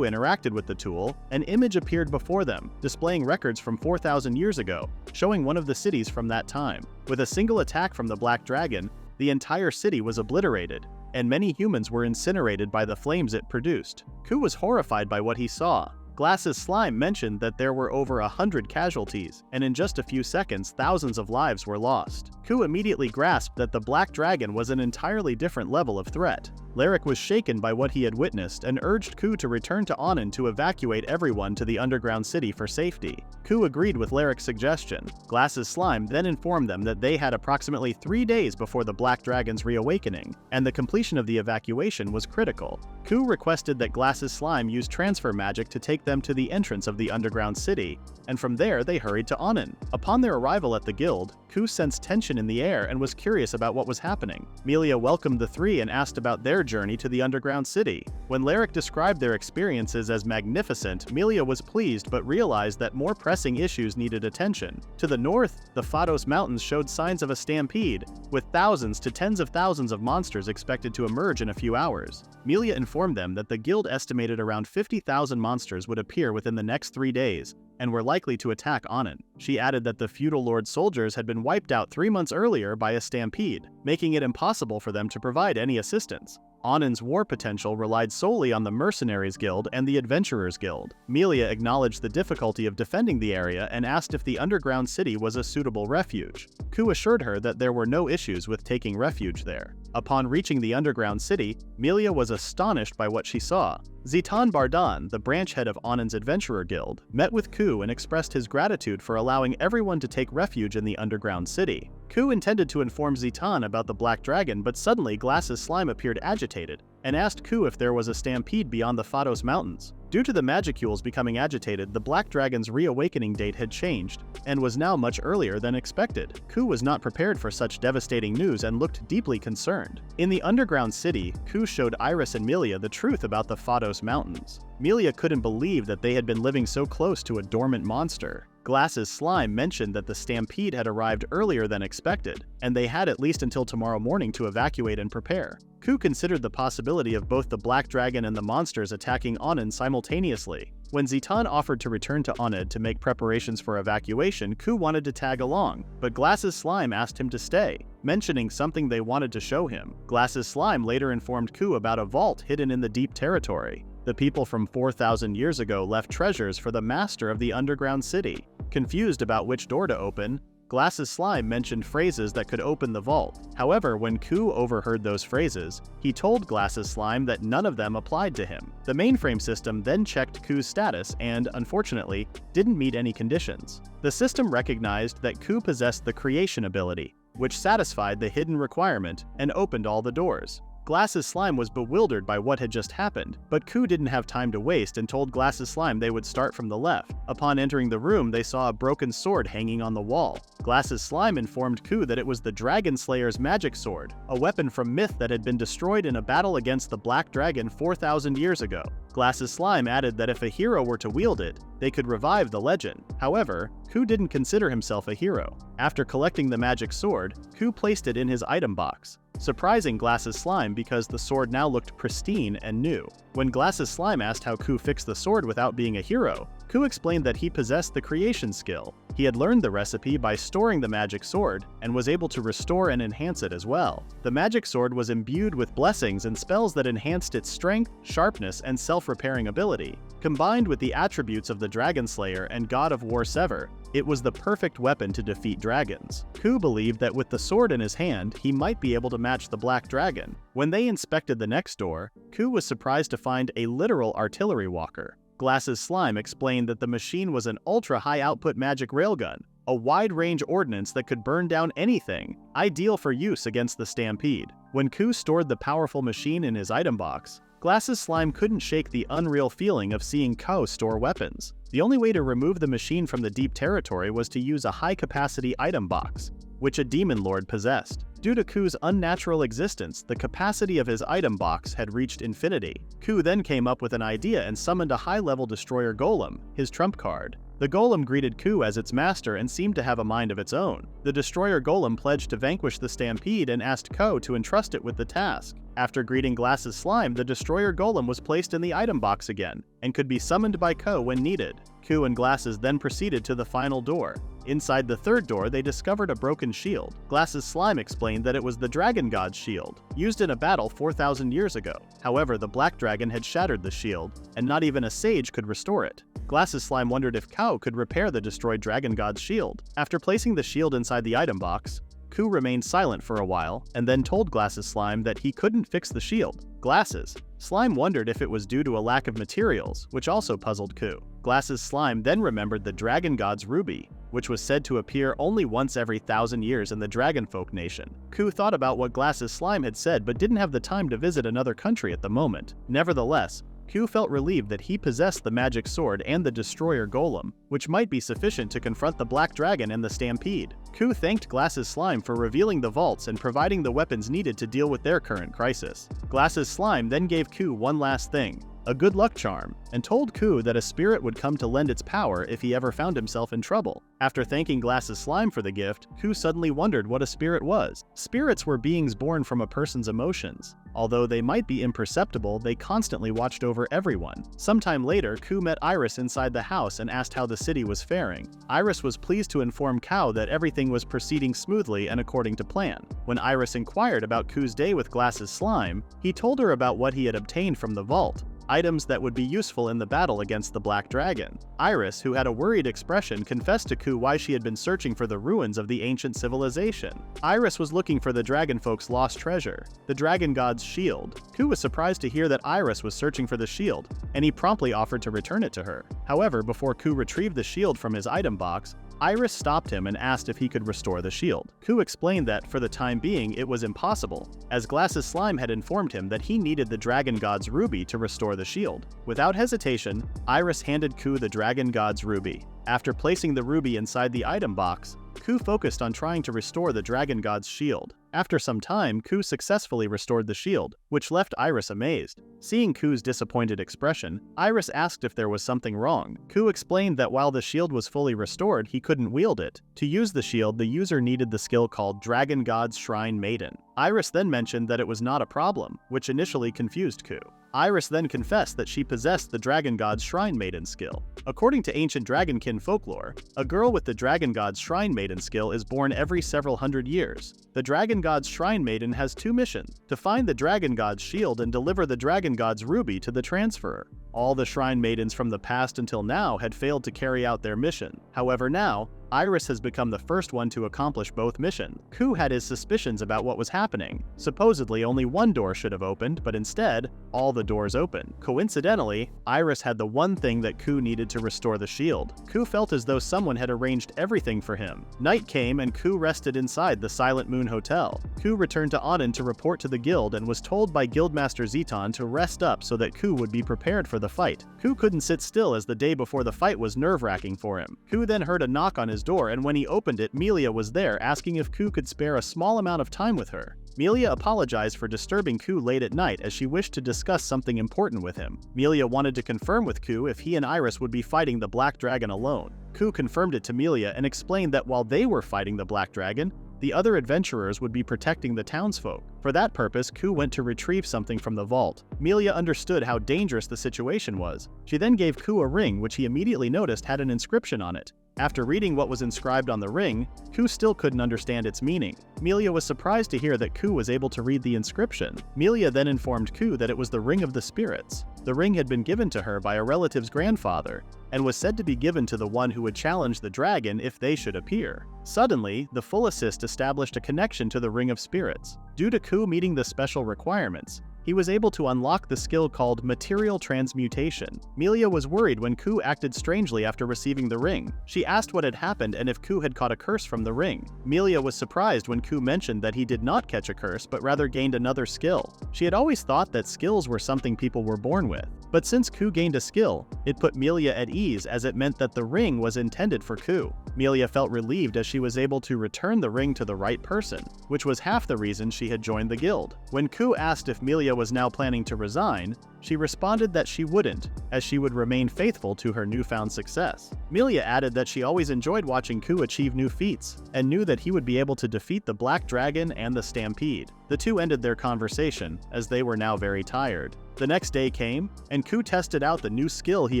interacted with the tool, an image appeared before them, displaying records from 4,000 years ago, showing one of the cities from that time. With a single attack from the Black Dragon, the entire city was obliterated, and many humans were incinerated by the flames it produced. Kou was horrified by what he saw. Glasses Slime mentioned that there were over 100 casualties, and in just a few seconds, thousands of lives were lost. Kou immediately grasped that the Black Dragon was an entirely different level of threat. Lyric was shaken by what he had witnessed and urged Kou to return to Annin to evacuate everyone to the underground city for safety. Kou agreed with Lyric's suggestion. Glasses Slime then informed them that they had approximately 3 days before the Black Dragon's reawakening, and the completion of the evacuation was critical. Kou requested that Glasses Slime use transfer magic to take them to the entrance of the underground city, and from there they hurried to Annin. Upon their arrival at the guild, Kou sensed tension in the air and was curious about what was happening. Melia welcomed the three and asked about their journey to the underground city. When Lyric described their experiences as magnificent, Melia was pleased but realized that more pressing issues needed attention. To the north, the Phatos Mountains showed signs of a stampede, with thousands to tens of thousands of monsters expected to emerge in a few hours. Melia informed them that the guild estimated around 50,000 monsters would appear within the next 3 days, and were likely to attack Annin. She added that the feudal lord soldiers had been wiped out 3 months earlier by a stampede, making it impossible for them to provide any assistance. Annin's war potential relied solely on the Mercenaries Guild and the Adventurers Guild. Melia acknowledged the difficulty of defending the area and asked if the underground city was a suitable refuge. Kou assured her that there were no issues with taking refuge there. Upon reaching the underground city, Melia was astonished by what she saw. Zitan Bardan, the branch head of Annin's Adventurer Guild, met with Kou and expressed his gratitude for allowing everyone to take refuge in the underground city. Kou intended to inform Zitan about the Black Dragon, but suddenly Glasses Slime appeared agitated and asked Kou if there was a stampede beyond the Phatos Mountains. Due to the Magicules becoming agitated, the Black Dragon's reawakening date had changed, and was now much earlier than expected. Kou was not prepared for such devastating news and looked deeply concerned. In the underground city, Kou showed Iris and Melia the truth about the Phatos Mountains. Melia couldn't believe that they had been living so close to a dormant monster. Glasses Slime mentioned that the stampede had arrived earlier than expected, and they had at least until tomorrow morning to evacuate and prepare. Kou considered the possibility of both the Black Dragon and the monsters attacking Annin simultaneously. When Zitan offered to return to Annin to make preparations for evacuation, Kou wanted to tag along, but Glasses Slime asked him to stay, mentioning something they wanted to show him. Glasses Slime later informed Kou about a vault hidden in the Deep Territory. The people from 4,000 years ago left treasures for the master of the underground city. Confused about which door to open, Glasses Slime mentioned phrases that could open the vault. However, when Kou overheard those phrases, he told Glasses Slime that none of them applied to him. The mainframe system then checked Kou's status and, unfortunately, didn't meet any conditions. The system recognized that Kou possessed the creation ability, which satisfied the hidden requirement and opened all the doors. Glasses Slime was bewildered by what had just happened, but Kou didn't have time to waste and told Glasses Slime they would start from the left. Upon entering the room, they saw a broken sword hanging on the wall. Glasses Slime informed Kou that it was the Dragon Slayer's magic sword, a weapon from myth that had been destroyed in a battle against the Black Dragon 4,000 years ago. Glasses Slime added that if a hero were to wield it, they could revive the legend. However, Kou didn't consider himself a hero. After collecting the magic sword, Kou placed it in his item box, surprising Glasses Slime because the sword now looked pristine and new. When Glasses Slime asked how Kou fixed the sword without being a hero, Kou explained that he possessed the creation skill. He had learned the recipe by storing the magic sword and was able to restore and enhance it as well. The magic sword was imbued with blessings and spells that enhanced its strength, sharpness, and self-repairing ability. Combined with the attributes of the Dragon Slayer and God of War Sever, it was the perfect weapon to defeat dragons. Kou believed that with the sword in his hand, he might be able to match the Black Dragon. When they inspected the next door, Kou was surprised to find a literal artillery walker. Glasses Slime explained that the machine was an ultra-high-output magic railgun, a wide-range ordnance that could burn down anything, ideal for use against the Stampede. When Kou stored the powerful machine in his item box, Glasses Slime couldn't shake the unreal feeling of seeing Kou store weapons. The only way to remove the machine from the deep territory was to use a high-capacity item box, which a demon lord possessed. Due to Kou's unnatural existence, the capacity of his item box had reached infinity. Kou then came up with an idea and summoned a high-level destroyer golem, his trump card. The golem greeted Kou as its master and seemed to have a mind of its own. The destroyer golem pledged to vanquish the Stampede and asked Kou to entrust it with the task. After greeting Glasses Slime, the destroyer golem was placed in the item box again, and could be summoned by Kou when needed. Kou and Glasses then proceeded to the final door. Inside the third door, they discovered a broken shield. Glasses Slime explained that it was the Dragon God's shield, used in a battle 4,000 years ago. However, the Black Dragon had shattered the shield, and not even a sage could restore it. Glasses Slime wondered if Kou could repair the destroyed Dragon God's shield. After placing the shield inside the item box, Kou remained silent for a while, and then told Glasses Slime that he couldn't fix the shield. Glasses Slime wondered if it was due to a lack of materials, which also puzzled Kou. Glasses Slime then remembered the Dragon God's ruby, which was said to appear only once every 1,000 years in the Dragonfolk nation. Kou thought about what Glasses Slime had said but didn't have the time to visit another country at the moment. Nevertheless, Kou felt relieved that he possessed the magic sword and the destroyer golem, which might be sufficient to confront the Black Dragon and the Stampede. Kou thanked Glasses Slime for revealing the vaults and providing the weapons needed to deal with their current crisis. Glasses Slime then gave Kou one last thing, a good luck charm, and told Kou that a spirit would come to lend its power if he ever found himself in trouble. After thanking Glasses Slime for the gift, Kou suddenly wondered what a spirit was. Spirits were beings born from a person's emotions. Although they might be imperceptible, they constantly watched over everyone. Sometime later, Kou met Iris inside the house and asked how the city was faring. Iris was pleased to inform Kou that everything was proceeding smoothly and according to plan. When Iris inquired about Kou's day with Glasses Slime, he told her about what he had obtained from the vault, items that would be useful in the battle against the Black Dragon. Iris, who had a worried expression, confessed to Kou why she had been searching for the ruins of the ancient civilization. Iris was looking for the Dragonfolk's lost treasure, the Dragon God's shield. Kou was surprised to hear that Iris was searching for the shield, and he promptly offered to return it to her. However, before Kou retrieved the shield from his item box, Iris stopped him and asked if he could restore the shield. Kou explained that, for the time being, it was impossible, as Glasses Slime had informed him that he needed the Dragon God's ruby to restore the shield. Without hesitation, Iris handed Kou the Dragon God's ruby. After placing the ruby inside the item box, Kou focused on trying to restore the Dragon God's shield. After some time, Kou successfully restored the shield, which left Iris amazed. Seeing Kou's disappointed expression, Iris asked if there was something wrong. Kou explained that while the shield was fully restored, he couldn't wield it. To use the shield, the user needed the skill called Dragon God's Shrine Maiden. Iris then mentioned that it was not a problem, which initially confused Kou. Iris then confessed that she possessed the Dragon God's Shrine Maiden skill. According to ancient Dragonkin folklore, a girl with the Dragon God's Shrine Maiden skill is born every several hundred years. The Dragon God's Shrine Maiden has two missions: to find the Dragon God's shield and deliver the Dragon God's ruby to the transferer. All the Shrine Maidens from the past until now had failed to carry out their mission. However, now, Iris has become the first one to accomplish both missions. Kou had his suspicions about what was happening. Supposedly, only one door should have opened, but instead, all the doors opened. Coincidentally, Iris had the one thing that Kou needed to restore the shield. Kou felt as though someone had arranged everything for him. Night came and Kou rested inside the Silent Moon Hotel. Kou returned to Anan to report to the guild and was told by Guildmaster Zeton to rest up so that Kou would be prepared for the fight. Kou couldn't sit still as the day before the fight was nerve-wracking for him. Kou then heard a knock on his door, and when he opened it, Melia was there asking if Kou could spare a small amount of time with her. Melia apologized for disturbing Kou late at night as she wished to discuss something important with him. Melia wanted to confirm with Kou if he and Iris would be fighting the Black Dragon alone. Kou confirmed it to Melia and explained that while they were fighting the Black Dragon, the other adventurers would be protecting the townsfolk. For that purpose, Kou went to retrieve something from the vault. Melia understood how dangerous the situation was. She then gave Kou a ring which he immediately noticed had an inscription on it. After reading what was inscribed on the ring, Kou still couldn't understand its meaning. Melia was surprised to hear that Kou was able to read the inscription. Melia then informed Kou that it was the Ring of the Spirits. The ring had been given to her by a relative's grandfather, and was said to be given to the one who would challenge the dragon if they should appear. Suddenly, the full assist established a connection to the Ring of Spirits. Due to Kou meeting the special requirements, he was able to unlock the skill called Material Transmutation. Melia was worried when Kou acted strangely after receiving the ring. She asked what had happened and if Kou had caught a curse from the ring. Melia was surprised when Kou mentioned that he did not catch a curse but rather gained another skill. She had always thought that skills were something people were born with. But since Kou gained a skill, it put Melia at ease as it meant that the ring was intended for Kou. Melia felt relieved as she was able to return the ring to the right person, which was half the reason she had joined the guild. When Kou asked if Melia was now planning to resign, she responded that she wouldn't, as she would remain faithful to her newfound success. Melia added that she always enjoyed watching Kou achieve new feats, and knew that he would be able to defeat the Black Dragon and the Stampede. The two ended their conversation, as they were now very tired. The next day came, and Kou tested out the new skill he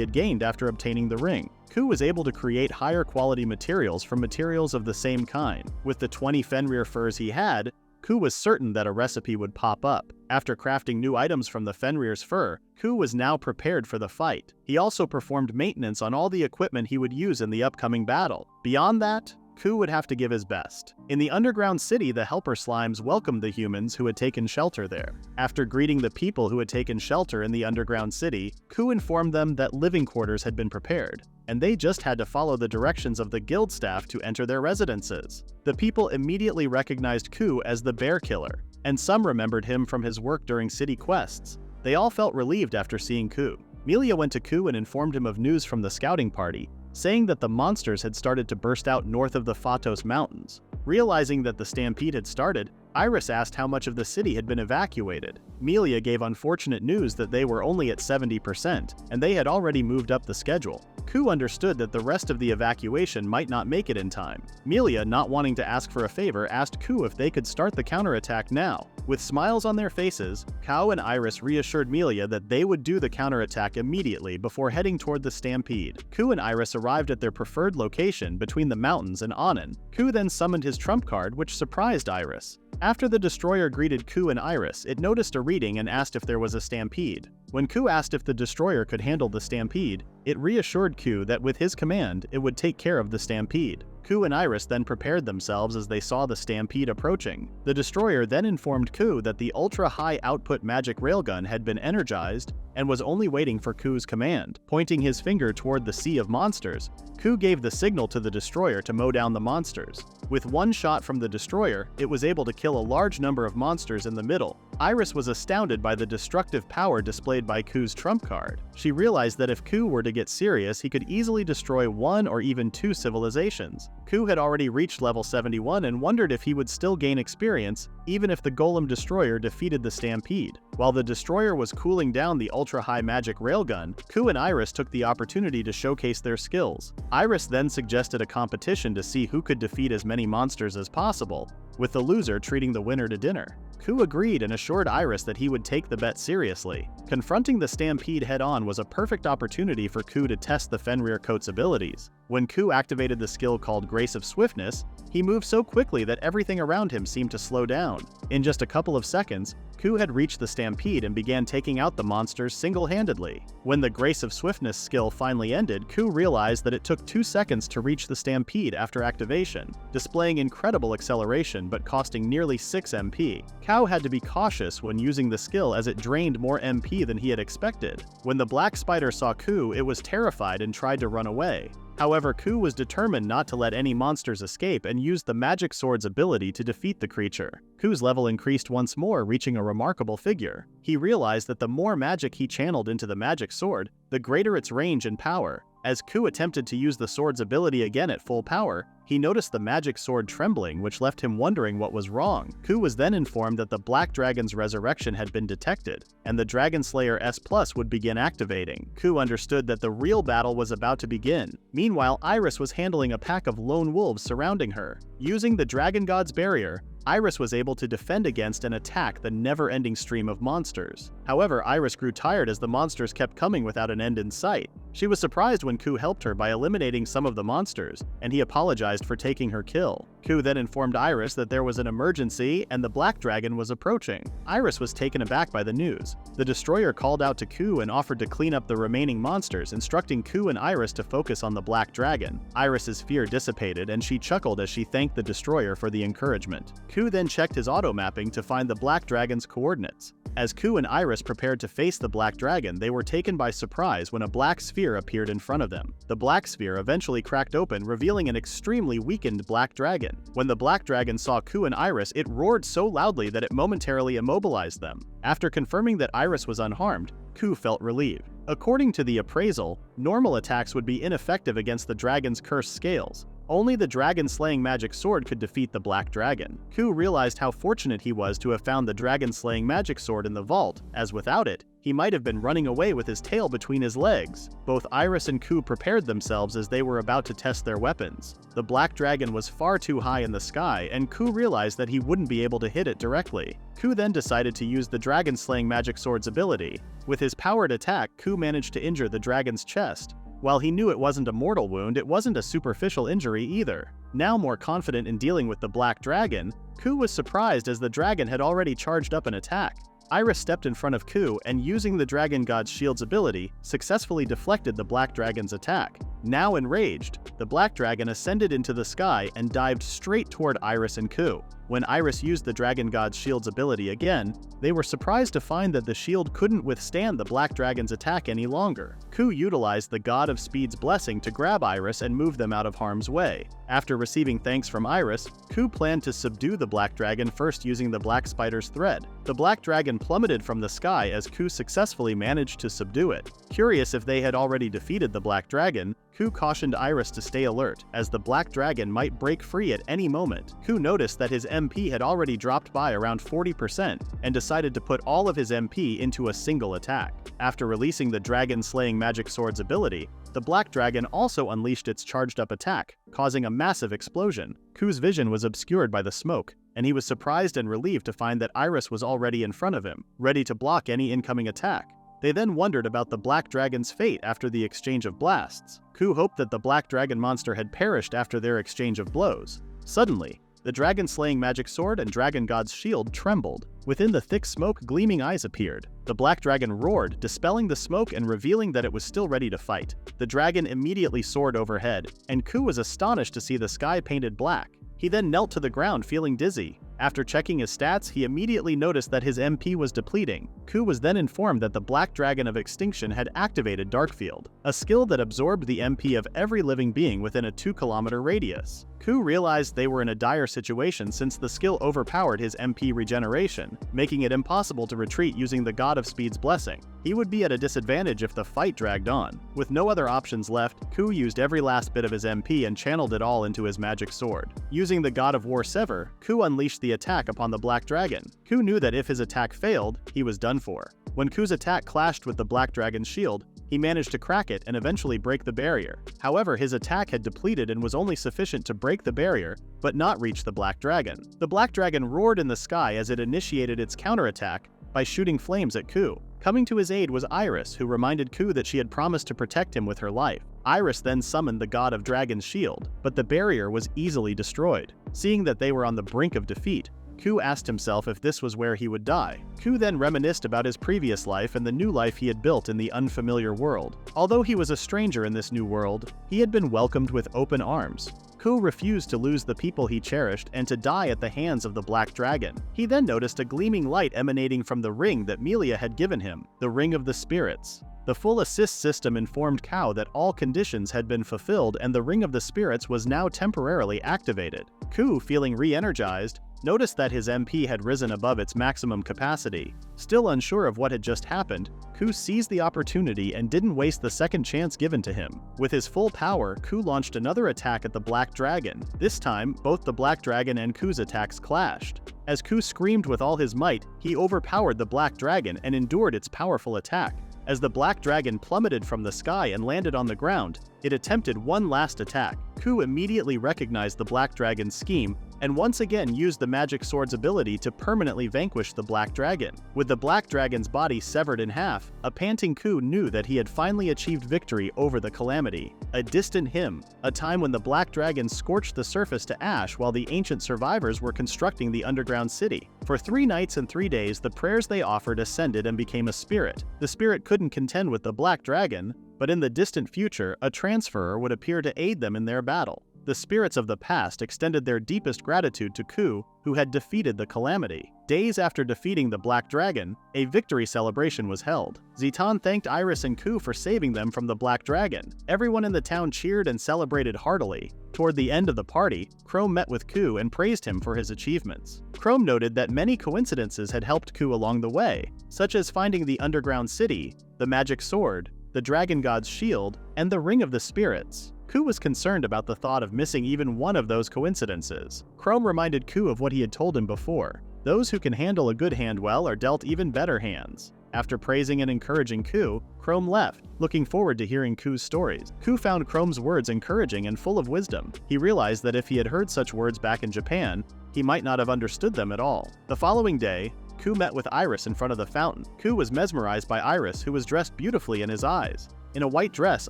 had gained after obtaining the ring. Kou was able to create higher quality materials from materials of the same kind. With the 20 Fenrir furs he had, Kou was certain that a recipe would pop up. After crafting new items from the Fenrir's fur, Kou was now prepared for the fight. He also performed maintenance on all the equipment he would use in the upcoming battle. Beyond that, Kou would have to give his best. In the underground city, the helper slimes welcomed the humans who had taken shelter there. After greeting the people who had taken shelter in the underground city, Kou informed them that living quarters had been prepared, and they just had to follow the directions of the guild staff to enter their residences. The people immediately recognized Kou as the Bear Killer, and some remembered him from his work during city quests. They all felt relieved after seeing Kou. Melia went to Kou and informed him of news from the scouting party, saying that the monsters had started to burst out north of the Phatos Mountains. Realizing that the stampede had started, Iris asked how much of the city had been evacuated. Melia gave unfortunate news that they were only at 70%, and they had already moved up the schedule. Kou understood that the rest of the evacuation might not make it in time. Melia, not wanting to ask for a favor, asked Kou if they could start the counterattack now. With smiles on their faces, Kou and Iris reassured Melia that they would do the counterattack immediately before heading toward the stampede. Kou and Iris arrived at their preferred location between the mountains and Anan. Kou then summoned his trump card, which surprised Iris. After the destroyer greeted Kou and Iris, it noticed a reading and asked if there was a stampede. When Kou asked if the destroyer could handle the stampede, it reassured Kou that with his command, it would take care of the stampede. Kou and Iris then prepared themselves as they saw the stampede approaching. The destroyer then informed Kou that the ultra-high output magic railgun had been energized and was only waiting for Kou's command. Pointing his finger toward the sea of monsters, Kou gave the signal to the destroyer to mow down the monsters. With one shot from the destroyer, it was able to kill a large number of monsters in the middle. Iris was astounded by the destructive power displayed by Kou's trump card. She realized that if Kou were to get serious, he could easily destroy one or even two civilizations. Kou had already reached level 71 and wondered if he would still gain experience, even if the Golem Destroyer defeated the Stampede. While the Destroyer was cooling down the ultra-high magic railgun, Kou and Iris took the opportunity to showcase their skills. Iris then suggested a competition to see who could defeat as many monsters as possible, with the loser treating the winner to dinner. Kou agreed and assured Iris that he would take the bet seriously. Confronting the stampede head-on was a perfect opportunity for Kou to test the Fenrir coat's abilities. When Kou activated the skill called Grace of Swiftness, he moved so quickly that everything around him seemed to slow down. In just a couple of seconds, Kou had reached the stampede and began taking out the monsters single-handedly. When the Grace of Swiftness skill finally ended, Kou realized that it took 2 seconds to reach the stampede after activation, displaying incredible acceleration but costing nearly 6 MP. Kou had to be cautious when using the skill as it drained more MP than he had expected. When the black spider saw Kou, it was terrified and tried to run away. However, Kou was determined not to let any monsters escape and used the magic sword's ability to defeat the creature. Kou's level increased once more, reaching a remarkable figure. He realized that the more magic he channeled into the magic sword, the greater its range and power. As Kou attempted to use the sword's ability again at full power, he noticed the magic sword trembling, which left him wondering what was wrong. Kou was then informed that the Black Dragon's resurrection had been detected, and the Dragon Slayer S+ would begin activating. Kou understood that the real battle was about to begin. Meanwhile, Iris was handling a pack of lone wolves surrounding her. Using the Dragon God's barrier, Iris was able to defend against and attack the never-ending stream of monsters. However, Iris grew tired as the monsters kept coming without an end in sight. She was surprised when Kou helped her by eliminating some of the monsters, and he apologized for taking her kill. Kou then informed Iris that there was an emergency and the Black Dragon was approaching. Iris was taken aback by the news. The destroyer called out to Kou and offered to clean up the remaining monsters, instructing Kou and Iris to focus on the Black Dragon. Iris's fear dissipated and she chuckled as she thanked the destroyer for the encouragement. Kou then checked his auto-mapping to find the Black Dragon's coordinates. As Kou and Iris prepared to face the Black Dragon, they were taken by surprise when a black sphere appeared in front of them. The black sphere eventually cracked open, revealing an extremely weakened Black Dragon. When the Black Dragon saw Kou and Iris, it roared so loudly that it momentarily immobilized them. After confirming that Iris was unharmed, Kou felt relieved. According to the appraisal, normal attacks would be ineffective against the dragon's cursed scales. Only the dragon-slaying magic sword could defeat the Black Dragon. Kou realized how fortunate he was to have found the dragon-slaying magic sword in the vault, as without it, he might have been running away with his tail between his legs. Both Iris and Kou prepared themselves as they were about to test their weapons. The Black Dragon was far too high in the sky, and Kou realized that he wouldn't be able to hit it directly. Kou then decided to use the dragon-slaying magic sword's ability. With his powered attack, Kou managed to injure the dragon's chest. While he knew it wasn't a mortal wound, it wasn't a superficial injury either. Now more confident in dealing with the Black Dragon, Kou was surprised as the dragon had already charged up an attack. Iris stepped in front of Kou and, using the Dragon God's shield's ability, successfully deflected the Black Dragon's attack. Now enraged, the Black Dragon ascended into the sky and dived straight toward Iris and Kou. When Iris used the Dragon God's shield's ability again, they were surprised to find that the shield couldn't withstand the Black Dragon's attack any longer. Kou utilized the God of Speed's blessing to grab Iris and move them out of harm's way. After receiving thanks from Iris, Kou planned to subdue the Black Dragon first using the Black Spider's thread. The Black Dragon plummeted from the sky as Kou successfully managed to subdue it. Curious if they had already defeated the Black Dragon, Kou cautioned Iris to stay alert, as the Black Dragon might break free at any moment. Kou noticed that his MP had already dropped by around 40% and decided to put all of his MP into a single attack. After releasing the dragon-slaying magic sword's ability, the Black Dragon also unleashed its charged-up attack, causing a massive explosion. Kou's vision was obscured by the smoke, and he was surprised and relieved to find that Iris was already in front of him, ready to block any incoming attack. They then wondered about the Black Dragon's fate after the exchange of blasts. Kou hoped that the Black Dragon monster had perished after their exchange of blows. Suddenly, the dragon-slaying magic sword and Dragon God's shield trembled. Within the thick smoke, gleaming eyes appeared. The Black Dragon roared, dispelling the smoke and revealing that it was still ready to fight. The dragon immediately soared overhead, and Kou was astonished to see the sky painted black. He then knelt to the ground, feeling dizzy. After checking his stats, he immediately noticed that his MP was depleting. Kou was then informed that the Black Dragon of Extinction had activated Darkfield, a skill that absorbed the MP of every living being within a 2-kilometer radius. Kou realized they were in a dire situation since the skill overpowered his MP regeneration, making it impossible to retreat using the God of Speed's blessing. He would be at a disadvantage if the fight dragged on. With no other options left, Kou used every last bit of his MP and channeled it all into his magic sword. Using the God of War Sever, Kou unleashed the attack upon the Black Dragon. Kou knew that if his attack failed, he was done for. When Kou's attack clashed with the Black Dragon's shield, he managed to crack it and eventually break the barrier. However, his attack had depleted and was only sufficient to break the barrier, but not reach the black dragon. The black dragon roared in the sky as it initiated its counterattack by shooting flames at Kou. Coming to his aid was Iris, who reminded Kou that she had promised to protect him with her life. Iris then summoned the god of dragon's shield, but the barrier was easily destroyed. Seeing that they were on the brink of defeat, Kou asked himself if this was where he would die. Kou then reminisced about his previous life and the new life he had built in the unfamiliar world. Although he was a stranger in this new world, he had been welcomed with open arms. Kou refused to lose the people he cherished and to die at the hands of the black dragon. He then noticed a gleaming light emanating from the ring that Melia had given him, the Ring of the Spirits. The full assist system informed Kou that all conditions had been fulfilled and the Ring of the Spirits was now temporarily activated. Kou, feeling re-energized, noticed that his MP had risen above its maximum capacity. Still unsure of what had just happened, Kou seized the opportunity and didn't waste the second chance given to him. With his full power, Kou launched another attack at the Black Dragon. This time, both the Black Dragon and Kou's attacks clashed. As Kou screamed with all his might, he overpowered the Black Dragon and endured its powerful attack. As the Black Dragon plummeted from the sky and landed on the ground, it attempted one last attack. Kou immediately recognized the Black Dragon's scheme and once again used the magic sword's ability to permanently vanquish the Black Dragon. With the Black Dragon's body severed in half, a panting Kou knew that he had finally achieved victory over the calamity. A distant hymn, a time when the Black Dragon scorched the surface to ash while the ancient survivors were constructing the underground city. For 3 nights and 3 days, the prayers they offered ascended and became a spirit. The spirit couldn't contend with the Black Dragon, but in the distant future, a transferer would appear to aid them in their battle. The spirits of the past extended their deepest gratitude to Kou, who had defeated the calamity. Days after defeating the Black Dragon, a victory celebration was held. Zitan thanked Iris and Kou for saving them from the Black Dragon. Everyone in the town cheered and celebrated heartily. Toward the end of the party, Chrome met with Kou and praised him for his achievements. Chrome noted that many coincidences had helped Kou along the way, such as finding the underground city, the magic sword, the dragon god's shield, and the Ring of the Spirits. Kou was concerned about the thought of missing even one of those coincidences. Chrome reminded Kou of what he had told him before. Those who can handle a good hand well are dealt even better hands. After praising and encouraging Kou, Chrome left, looking forward to hearing Kou's stories. Kou found Chrome's words encouraging and full of wisdom. He realized that if he had heard such words back in Japan, he might not have understood them at all. The following day, Kou met with Iris in front of the fountain. Kou was mesmerized by Iris, who was dressed beautifully in his eyes. In a white dress,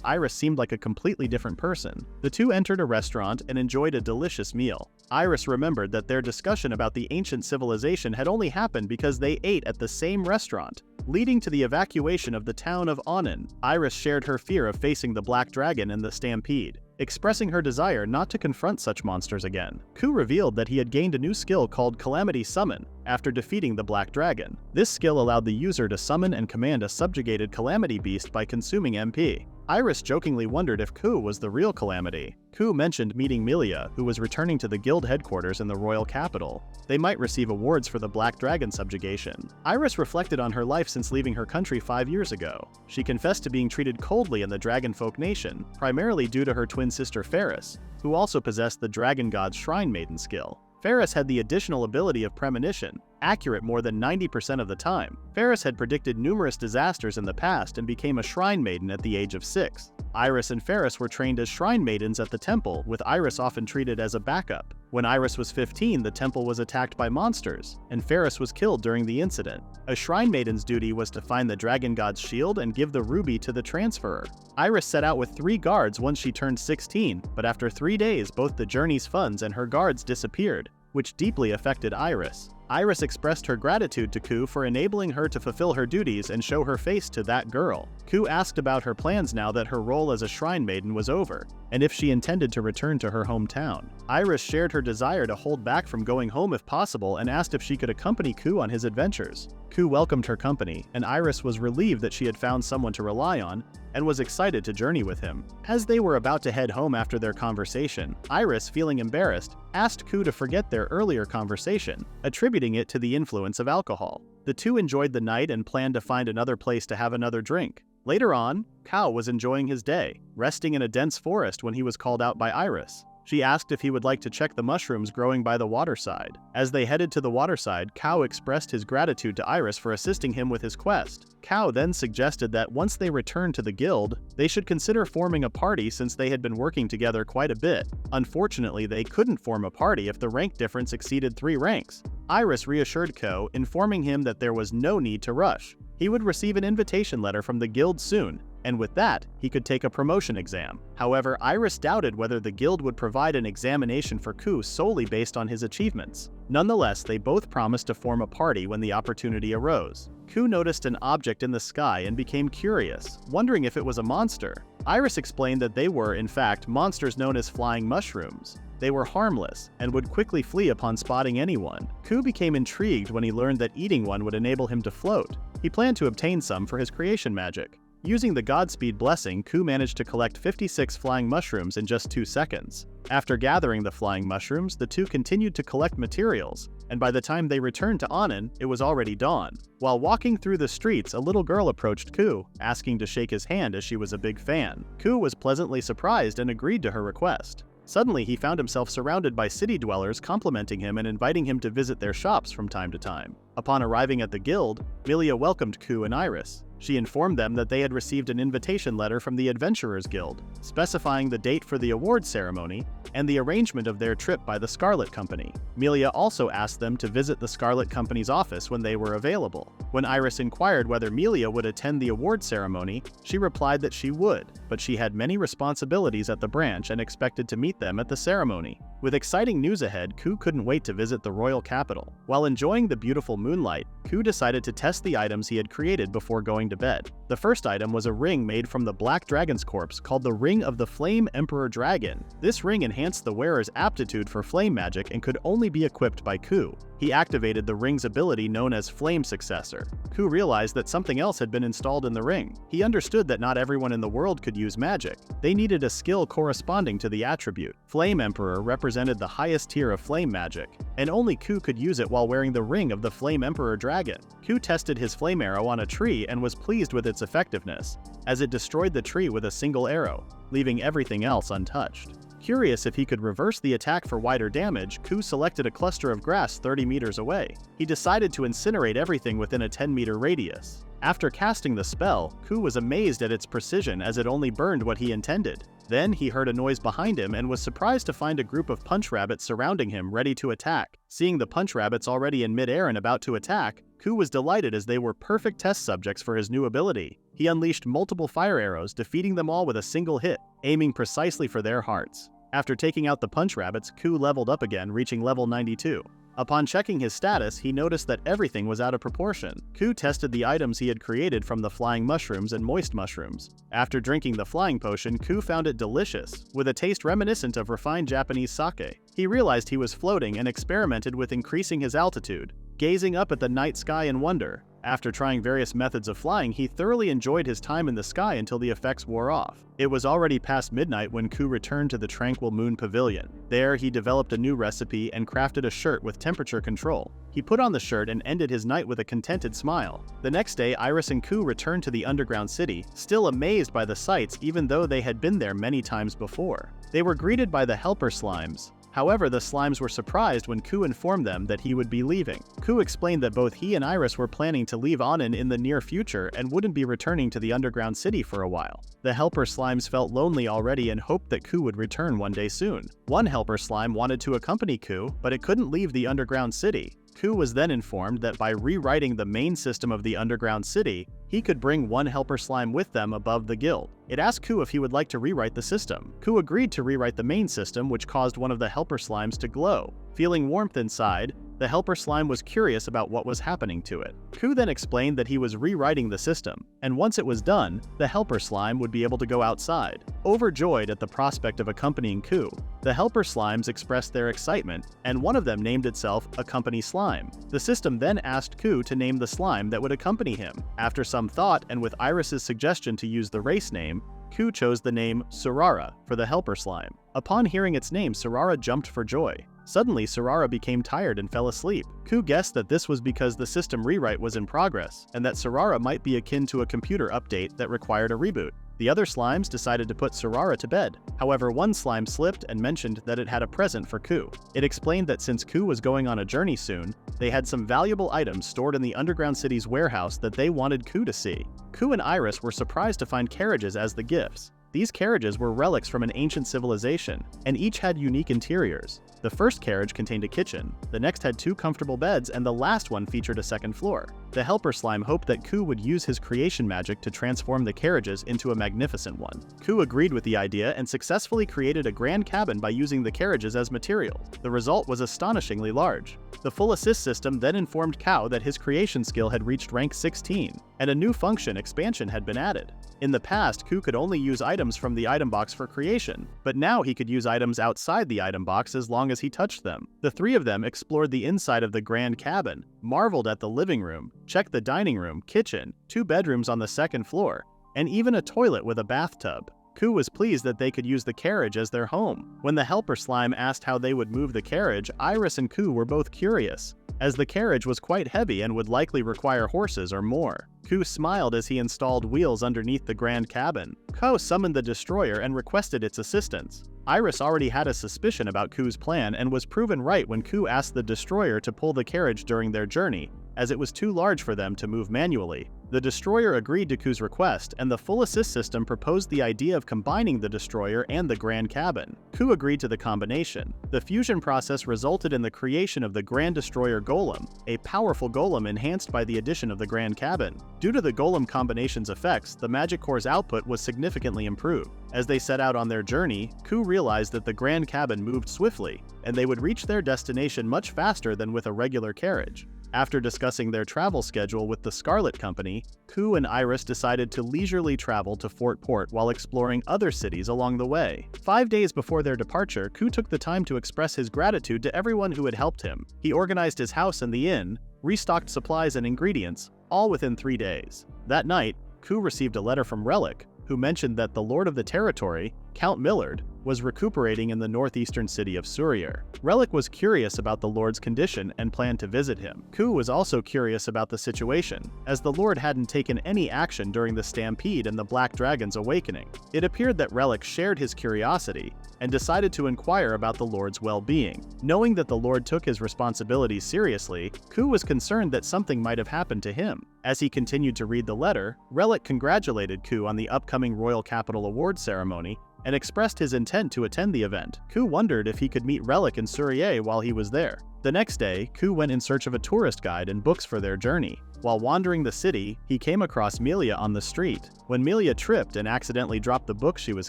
Iris seemed like a completely different person. The two entered a restaurant and enjoyed a delicious meal. Iris remembered that their discussion about the ancient civilization had only happened because they ate at the same restaurant, leading to the evacuation of the town of Onan. Iris shared her fear of facing the Black Dragon and the stampede, expressing her desire not to confront such monsters again. Kou revealed that he had gained a new skill called Calamity Summon after defeating the Black Dragon. This skill allowed the user to summon and command a subjugated calamity beast by consuming MP. Iris jokingly wondered if Kou was the real Calamity. Kou mentioned meeting Melia, who was returning to the guild headquarters in the royal capital. They might receive awards for the Black Dragon subjugation. Iris reflected on her life since leaving her country 5 years ago. She confessed to being treated coldly in the Dragonfolk nation, primarily due to her twin sister Ferris, who also possessed the Dragon God's Shrine Maiden skill. Ferris had the additional ability of premonition, accurate more than 90% of the time. Ferris had predicted numerous disasters in the past and became a Shrine Maiden at the age of 6. Iris and Ferris were trained as Shrine Maidens at the temple, with Iris often treated as a backup. When Iris was 15, the temple was attacked by monsters, and Ferris was killed during the incident. A Shrine Maiden's duty was to find the Dragon God's shield and give the ruby to the transferer. Iris set out with 3 guards once she turned 16, but after 3 days, both the journey's funds and her guards disappeared, which deeply affected Iris. Iris expressed her gratitude to Kou for enabling her to fulfill her duties and show her face to that girl. Kou asked about her plans now that her role as a Shrine Maiden was over, and if she intended to return to her hometown. Iris shared her desire to hold back from going home if possible and asked if she could accompany Kou on his adventures. Kou welcomed her company, and Iris was relieved that she had found someone to rely on and was excited to journey with him. As they were about to head home after their conversation, Iris, feeling embarrassed, asked Kou to forget their earlier conversation, attributing it to the influence of alcohol. The two enjoyed the night and planned to find another place to have another drink. Later on, Kou was enjoying his day, resting in a dense forest when he was called out by Iris. She asked if he would like to check the mushrooms growing by the waterside. As they headed to the waterside, Kou expressed his gratitude to Iris for assisting him with his quest. Kou then suggested that once they returned to the guild, they should consider forming a party since they had been working together quite a bit. Unfortunately, they couldn't form a party if the rank difference exceeded 3 ranks. Iris reassured Kou, informing him that there was no need to rush. He would receive an invitation letter from the guild soon, and with that, he could take a promotion exam. However, Iris doubted whether the guild would provide an examination for Kou solely based on his achievements. Nonetheless, they both promised to form a party when the opportunity arose. Kou noticed an object in the sky and became curious, wondering if it was a monster. Iris explained that they were, in fact, monsters known as flying mushrooms. They were harmless and would quickly flee upon spotting anyone. Kou became intrigued when he learned that eating one would enable him to float. He planned to obtain some for his creation magic. Using the Godspeed blessing, Kou managed to collect 56 flying mushrooms in just 2 seconds. After gathering the flying mushrooms, the two continued to collect materials, and by the time they returned to Annan, it was already dawn. While walking through the streets, a little girl approached Kou, asking to shake his hand as she was a big fan. Kou was pleasantly surprised and agreed to her request. Suddenly, he found himself surrounded by city dwellers complimenting him and inviting him to visit their shops from time to time. Upon arriving at the guild, Milia welcomed Kou and Iris. She informed them that they had received an invitation letter from the Adventurers Guild, specifying the date for the award ceremony and the arrangement of their trip by the Scarlet Company. Milia also asked them to visit the Scarlet Company's office when they were available. When Iris inquired whether Milia would attend the award ceremony, she replied that she would, but she had many responsibilities at the branch and expected to meet them at the ceremony. With exciting news ahead, Kou couldn't wait to visit the royal capital. While enjoying the beautiful moonlight, Kou decided to test the items he had created before going to bed. The first item was a ring made from the Black Dragon's corpse called the Ring of the Flame Emperor Dragon. This ring enhanced the wearer's aptitude for flame magic and could only be equipped by Kou. He activated the ring's ability known as Flame Successor. Kou realized that something else had been installed in the ring. He understood that not everyone in the world could use magic. They needed a skill corresponding to the attribute. Flame Emperor represented the highest tier of flame magic, and only Kou could use it while wearing the Ring of the Flame Emperor Dragon. Kou tested his flame arrow on a tree and was pleased with its effectiveness, as it destroyed the tree with a single arrow, leaving everything else untouched. Curious if he could reverse the attack for wider damage, Kou selected a cluster of grass 30 meters away. He decided to incinerate everything within a 10-meter radius. After casting the spell, Kou was amazed at its precision as it only burned what he intended. Then he heard a noise behind him and was surprised to find a group of punch rabbits surrounding him, ready to attack. Seeing the punch rabbits already in midair and about to attack, Kou was delighted as they were perfect test subjects for his new ability. He unleashed multiple fire arrows, defeating them all with a single hit, aiming precisely for their hearts. After taking out the punch rabbits, Kou leveled up again, reaching level 92. Upon checking his status, he noticed that everything was out of proportion. Kou tested the items he had created from the flying mushrooms and moist mushrooms. After drinking the flying potion, Kou found it delicious, with a taste reminiscent of refined Japanese sake. He realized he was floating and experimented with increasing his altitude, gazing up at the night sky in wonder. After trying various methods of flying, he thoroughly enjoyed his time in the sky until the effects wore off. It was already past midnight when Kou returned to the Tranquil Moon Pavilion. There, he developed a new recipe and crafted a shirt with temperature control. He put on the shirt and ended his night with a contented smile. The next day, Iris and Kou returned to the underground city, still amazed by the sights even though they had been there many times before. They were greeted by the helper slimes. However, the slimes were surprised when Kou informed them that he would be leaving. Kou explained that both he and Iris were planning to leave Annan in the near future and wouldn't be returning to the underground city for a while. The helper slimes felt lonely already and hoped that Kou would return one day soon. One helper slime wanted to accompany Kou, but it couldn't leave the underground city. Kou was then informed that by rewriting the main system of the underground city, he could bring one helper slime with them above the guild. It asked Kou if he would like to rewrite the system. Kou agreed to rewrite the main system, which caused one of the helper slimes to glow. Feeling warmth inside, the helper slime was curious about what was happening to it. Kou then explained that he was rewriting the system, and once it was done, the helper slime would be able to go outside. Overjoyed at the prospect of accompanying Kou, the helper slimes expressed their excitement, and one of them named itself Accompany Slime. The system then asked Kou to name the slime that would accompany him. After some thought, and with Iris's suggestion to use the race name, Kou chose the name Surara for the helper slime. Upon hearing its name, Surara jumped for joy. Suddenly, Surara became tired and fell asleep. Kou guessed that this was because the system rewrite was in progress, and that Surara might be akin to a computer update that required a reboot. The other slimes decided to put Surara to bed. However, one slime slipped and mentioned that it had a present for Kou. It explained that since Kou was going on a journey soon, they had some valuable items stored in the underground city's warehouse that they wanted Kou to see. Kou and Iris were surprised to find carriages as the gifts. These carriages were relics from an ancient civilization, and each had unique interiors. The first carriage contained a kitchen, the next had 2 comfortable beds, and the last one featured a second floor. The helper slime hoped that Kou would use his creation magic to transform the carriages into a magnificent one. Kou agreed with the idea and successfully created a grand cabin by using the carriages as material. The result was astonishingly large. The full assist system then informed Kou that his creation skill had reached rank 16, and a new function expansion had been added. In the past, Kou could only use items from the item box for creation, but now he could use items outside the item box as long as he touched them. The 3 of them explored the inside of the grand cabin, marveled at the living room, checked the dining room, kitchen, 2 bedrooms on the second floor, and even a toilet with a bathtub. Kou was pleased that they could use the carriage as their home. When the helper slime asked how they would move the carriage, Iris and Kou were both curious, as the carriage was quite heavy and would likely require horses or more. Kou smiled as he installed wheels underneath the grand cabin. Kou summoned the destroyer and requested its assistance. Iris already had a suspicion about Kou's plan and was proven right when Kou asked the destroyer to pull the carriage during their journey, as it was too large for them to move manually. The destroyer agreed to Kou's request, and the full assist system proposed the idea of combining the destroyer and the grand cabin. Kou agreed to the combination. The fusion process resulted in the creation of the Grand Destroyer Golem, a powerful golem enhanced by the addition of the grand cabin. Due to the golem combination's effects, the magic core's output was significantly improved. As they set out on their journey, Kou realized that the grand cabin moved swiftly, and they would reach their destination much faster than with a regular carriage. After discussing their travel schedule with the Scarlet Company, Kou and Iris decided to leisurely travel to Fort Port while exploring other cities along the way. 5 days before their departure, Kou took the time to express his gratitude to everyone who had helped him. He organized his house and the inn, restocked supplies and ingredients, all within 3 days. That night, Kou received a letter from Relic, who mentioned that the lord of the territory, Count Millard, was recuperating in the northeastern city of Surrey. Relic was curious about the lord's condition and planned to visit him. Kou was also curious about the situation, as the lord hadn't taken any action during the stampede and the Black Dragon's awakening. It appeared that Relic shared his curiosity and decided to inquire about the lord's well-being. Knowing that the lord took his responsibilities seriously, Kou was concerned that something might have happened to him. As he continued to read the letter, Relic congratulated Kou on the upcoming Royal Capital Awards ceremony and expressed his intent to attend the event. Kou wondered if he could meet Relic in Surrey while he was there. The next day, Kou went in search of a tourist guide and books for their journey. While wandering the city, he came across Melia on the street. When Melia tripped and accidentally dropped the books she was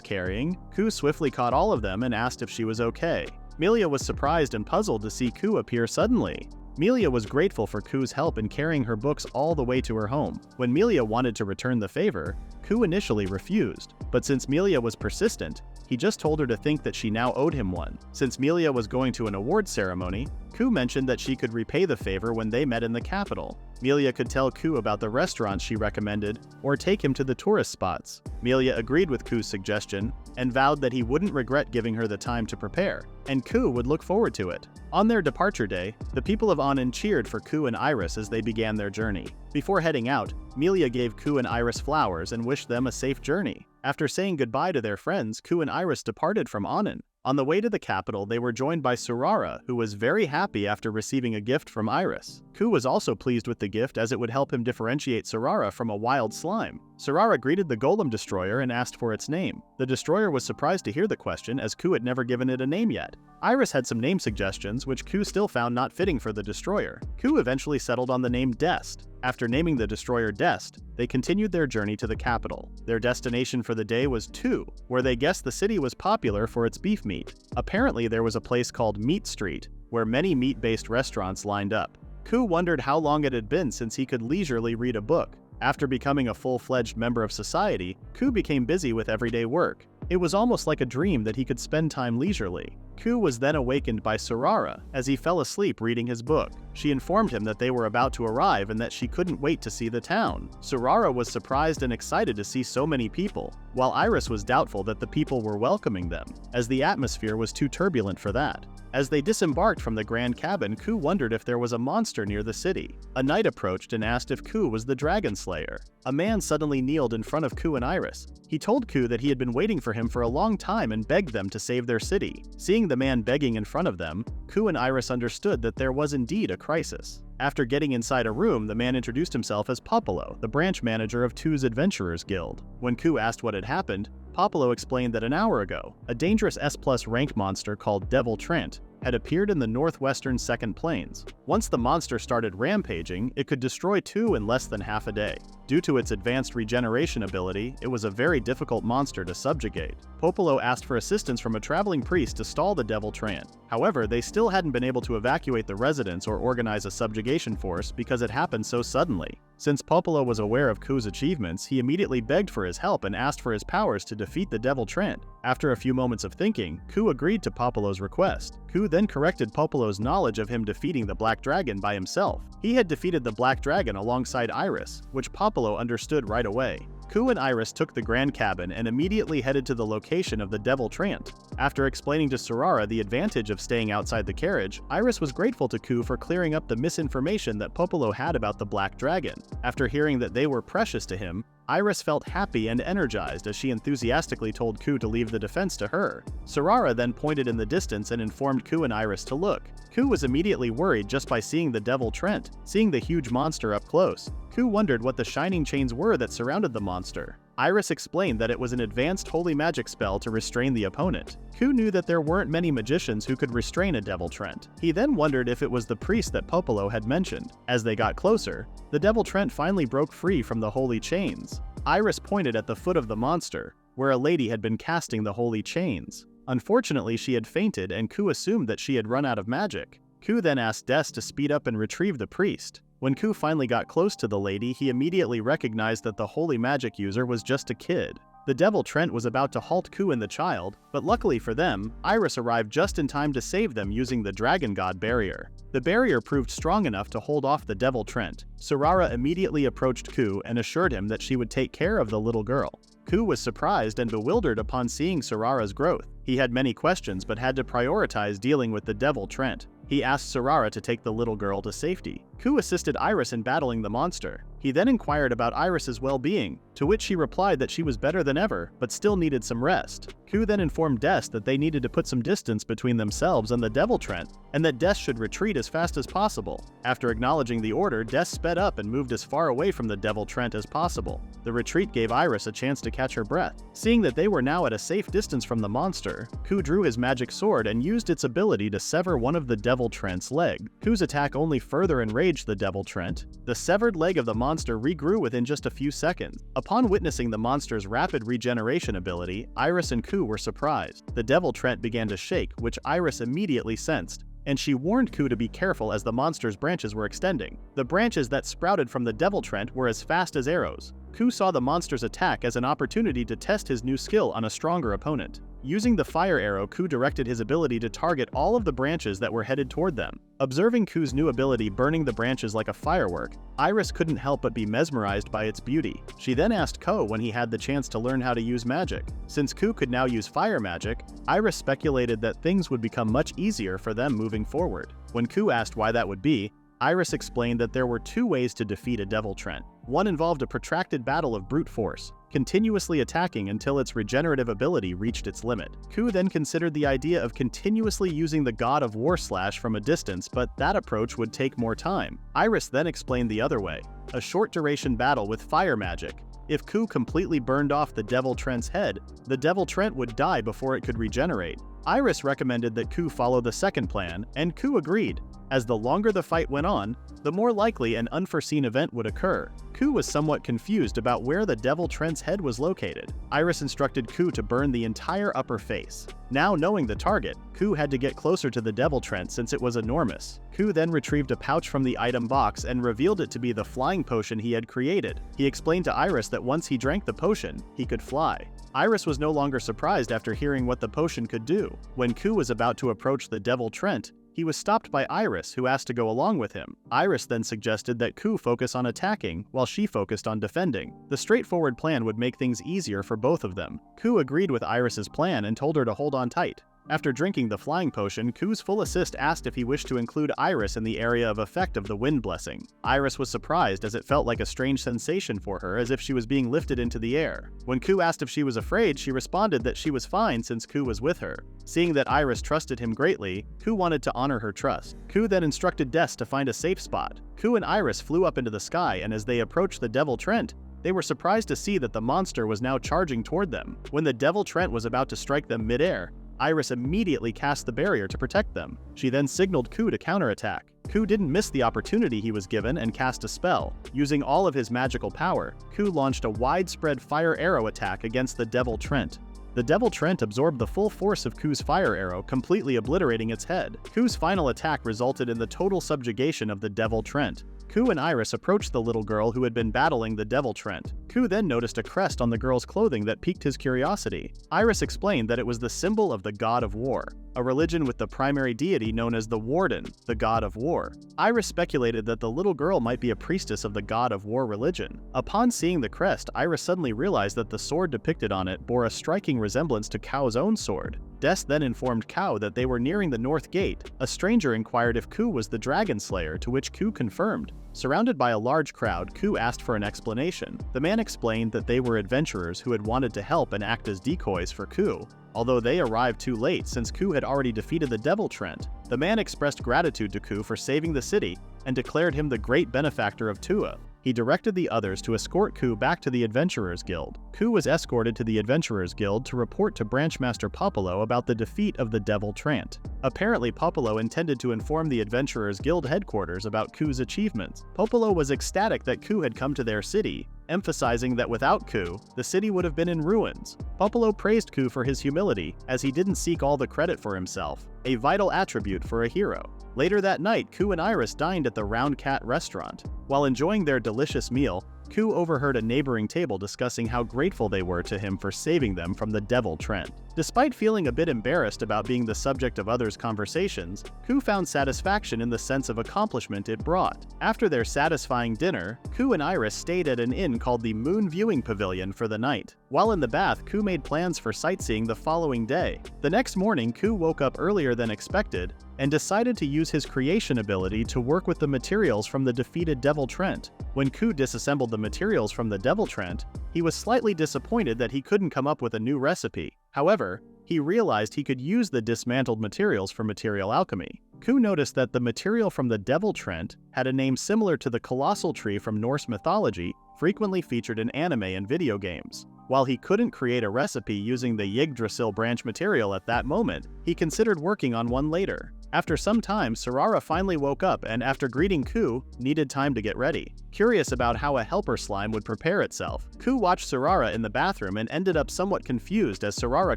carrying, Kou swiftly caught all of them and asked if she was okay. Melia was surprised and puzzled to see Kou appear suddenly. Melia was grateful for Kou's help in carrying her books all the way to her home. When Melia wanted to return the favor, Kou initially refused, but since Melia was persistent, he just told her to think that she now owed him one. Since Melia was going to an award ceremony, Kou mentioned that she could repay the favor when they met in the capital. Melia could tell Kou about the restaurants she recommended or take him to the tourist spots. Melia agreed with Kou's suggestion and vowed that he wouldn't regret giving her the time to prepare, and Kou would look forward to it. On their departure day, the people of Annan cheered for Kou and Iris as they began their journey. Before heading out, Melia gave Kou and Iris flowers and wished them a safe journey. After saying goodbye to their friends, Kou and Iris departed from Annan. On the way to the capital, they were joined by Surara, who was very happy after receiving a gift from Iris. Kou was also pleased with the gift as it would help him differentiate Surara from a wild slime. Surara greeted the Golem Destroyer and asked for its name. The Destroyer was surprised to hear the question as Kou had never given it a name yet. Iris had some name suggestions, which Kou still found not fitting for the Destroyer. Kou eventually settled on the name Dest. After naming the destroyer Dest, they continued their journey to the capital. Their destination for the day was Tu, where they guessed the city was popular for its beef meat. Apparently there was a place called Meat Street, where many meat-based restaurants lined up. Kou wondered how long it had been since he could leisurely read a book. After becoming a full-fledged member of society, Kou became busy with everyday work. It was almost like a dream that he could spend time leisurely. Kou was then awakened by Sarara as he fell asleep reading his book. She informed him that they were about to arrive and that she couldn't wait to see the town. Sarara was surprised and excited to see so many people, while Iris was doubtful that the people were welcoming them, as the atmosphere was too turbulent for that. As they disembarked from the grand cabin, Kou wondered if there was a monster near the city. A knight approached and asked if Kou was the dragon slayer. A man suddenly kneeled in front of Kou and Iris. He told Kou that he had been waiting for him for a long time and begged them to save their city. Seeing the man begging in front of them, Kou and Iris understood that there was indeed a crisis. After getting inside a room, the man introduced himself as Popolo, the branch manager of Tou's Adventurers Guild. When Kou asked what had happened, Popolo explained that an hour ago, a dangerous S+ rank monster called Devil Trent had appeared in the northwestern Second Plains. Once the monster started rampaging, it could destroy Tou in less than half a day. Due to its advanced regeneration ability, it was a very difficult monster to subjugate. Popolo asked for assistance from a traveling priest to stall the Devil Trent. However, they still hadn't been able to evacuate the residents or organize a subjugation force because it happened so suddenly. Since Popolo was aware of Kou's achievements, he immediately begged for his help and asked for his powers to defeat the Devil Trent. After a few moments of thinking, Kou agreed to Popolo's request. Kou then corrected Popolo's knowledge of him defeating the Black Dragon by himself. He had defeated the Black Dragon alongside Iris, which Popolo understood right away. Kou and Iris took the grand cabin and immediately headed to the location of the Devil Trent. After explaining to Sarara the advantage of staying outside the carriage, Iris was grateful to Kou for clearing up the misinformation that Popolo had about the Black Dragon. After hearing that they were precious to him, Iris felt happy and energized as she enthusiastically told Kou to leave the defense to her. Sarara then pointed in the distance and informed Kou and Iris to look. Kou was immediately worried just by seeing the Devil Trent. Seeing the huge monster up close, Kou wondered what the shining chains were that surrounded the monster. Iris explained that it was an advanced holy magic spell to restrain the opponent. Kou knew that there weren't many magicians who could restrain a Devil Trent. He then wondered if it was the priest that Popolo had mentioned. As they got closer, the Devil Trent finally broke free from the holy chains. Iris pointed at the foot of the monster, where a lady had been casting the holy chains. Unfortunately, she had fainted and Kou assumed that she had run out of magic. Kou then asked Des to speed up and retrieve the priest. When Kou finally got close to the lady, he immediately recognized that the holy magic user was just a kid. The Devil Trent was about to halt Kou and the child, but luckily for them, Iris arrived just in time to save them using the Dragon God barrier. The barrier proved strong enough to hold off the Devil Trent. Sarara immediately approached Kou and assured him that she would take care of the little girl. Kou was surprised and bewildered upon seeing Sarara's growth. He had many questions but had to prioritize dealing with the Devil Trent. He asked Sarara to take the little girl to safety. Kou assisted Iris in battling the monster. He then inquired about Iris's well-being, to which she replied that she was better than ever, but still needed some rest. Kou then informed Des that they needed to put some distance between themselves and the Devil Trent, and that Des should retreat as fast as possible. After acknowledging the order, Des sped up and moved as far away from the Devil Trent as possible. The retreat gave Iris a chance to catch her breath. Seeing that they were now at a safe distance from the monster, Kou drew his magic sword and used its ability to sever one of the Devil Trent's leg. Kou's attack only further enraged the Devil Trent. The severed leg of the monster regrew within just a few seconds. Upon witnessing the monster's rapid regeneration ability, Iris and Kou were surprised. The Devil Trent began to shake, which Iris immediately sensed, and she warned Kou to be careful as the monster's branches were extending. The branches that sprouted from the Devil Trent were as fast as arrows. Kou saw the monster's attack as an opportunity to test his new skill on a stronger opponent. Using the fire arrow, Kou directed his ability to target all of the branches that were headed toward them. Observing Kou's new ability burning the branches like a firework, Iris couldn't help but be mesmerized by its beauty. She then asked Kou when he had the chance to learn how to use magic. Since Kou could now use fire magic, Iris speculated that things would become much easier for them moving forward. When Kou asked why that would be, Iris explained that there were two ways to defeat a Devil Trent. One involved a protracted battle of brute force, continuously attacking until its regenerative ability reached its limit. Kou then considered the idea of continuously using the God of War Slash from a distance, but that approach would take more time. Iris then explained the other way, a short-duration battle with fire magic. If Kou completely burned off the Devil Trent's head, the Devil Trent would die before it could regenerate. Iris recommended that Kou follow the second plan, and Kou agreed. As the longer the fight went on, the more likely an unforeseen event would occur. Kou was somewhat confused about where the Devil Trent's head was located. Iris instructed Kou to burn the entire upper face. Now knowing the target, Kou had to get closer to the Devil Trent since it was enormous. Kou then retrieved a pouch from the item box and revealed it to be the flying potion he had created. He explained to Iris that once he drank the potion, he could fly. Iris was no longer surprised after hearing what the potion could do. When Kou was about to approach the Devil Trent, he was stopped by Iris, who asked to go along with him. Iris then suggested that Kou focus on attacking, while she focused on defending. The straightforward plan would make things easier for both of them. Kou agreed with Iris's plan and told her to hold on tight. After drinking the flying potion, Kou's full assist asked if he wished to include Iris in the area of effect of the wind blessing. Iris was surprised, as it felt like a strange sensation for her, as if she was being lifted into the air. When Kou asked if she was afraid, she responded that she was fine since Kou was with her. Seeing that Iris trusted him greatly, Kou wanted to honor her trust. Kou then instructed Des to find a safe spot. Kou and Iris flew up into the sky, and as they approached the Devil Trent, they were surprised to see that the monster was now charging toward them. When the Devil Trent was about to strike them mid-air, Iris immediately cast the barrier to protect them. She then signaled Kou to counterattack. Kou didn't miss the opportunity he was given and cast a spell. Using all of his magical power, Kou launched a widespread fire arrow attack against the Devil Trent. The Devil Trent absorbed the full force of Kou's fire arrow, completely obliterating its head. Kou's final attack resulted in the total subjugation of the Devil Trent. Kou and Iris approached the little girl who had been battling the Devil Trent. Kou then noticed a crest on the girl's clothing that piqued his curiosity. Iris explained that it was the symbol of the god of war, a religion with the primary deity known as the Warden, the god of war. Iris speculated that the little girl might be a priestess of the god of war religion. Upon seeing the crest, Iris suddenly realized that the sword depicted on it bore a striking resemblance to Kou's own sword. Des then informed Kou that they were nearing the North Gate. A stranger inquired if Kou was the Dragon Slayer, to which Kou confirmed. Surrounded by a large crowd, Kou asked for an explanation. The man explained that they were adventurers who had wanted to help and act as decoys for Kou, although they arrived too late since Kou had already defeated the Devil Trent. The man expressed gratitude to Kou for saving the city and declared him the great benefactor of Tua. He directed the others to escort Kou back to the Adventurers Guild. Kou was escorted to the Adventurers Guild to report to Branchmaster Popolo about the defeat of the Devil Trent. Apparently, Popolo intended to inform the Adventurers Guild headquarters about Kou's achievements. Popolo was ecstatic that Kou had come to their city, emphasizing that without Kou, the city would have been in ruins. Popolo praised Kou for his humility, as he didn't seek all the credit for himself, a vital attribute for a hero. Later that night, Kou and Iris dined at the Round Cat restaurant. While enjoying their delicious meal, Kou overheard a neighboring table discussing how grateful they were to him for saving them from the Devil Trent. Despite feeling a bit embarrassed about being the subject of others' conversations, Kou found satisfaction in the sense of accomplishment it brought. After their satisfying dinner, Kou and Iris stayed at an inn called the Moon Viewing Pavilion for the night. While in the bath, Kou made plans for sightseeing the following day. The next morning, Kou woke up earlier than expected and decided to use his creation ability to work with the materials from the defeated Devil Trent. When Kou disassembled the materials from the Devil Trent, he was slightly disappointed that he couldn't come up with a new recipe. However, he realized he could use the dismantled materials for material alchemy. Kou noticed that the material from the Devil Trent had a name similar to the colossal tree from Norse mythology, frequently featured in anime and video games. While he couldn't create a recipe using the Yggdrasil branch material at that moment, he considered working on one later. After some time, Sarara finally woke up and, after greeting Kou, needed time to get ready. Curious about how a helper slime would prepare itself, Kou watched Sarara in the bathroom and ended up somewhat confused as Sarara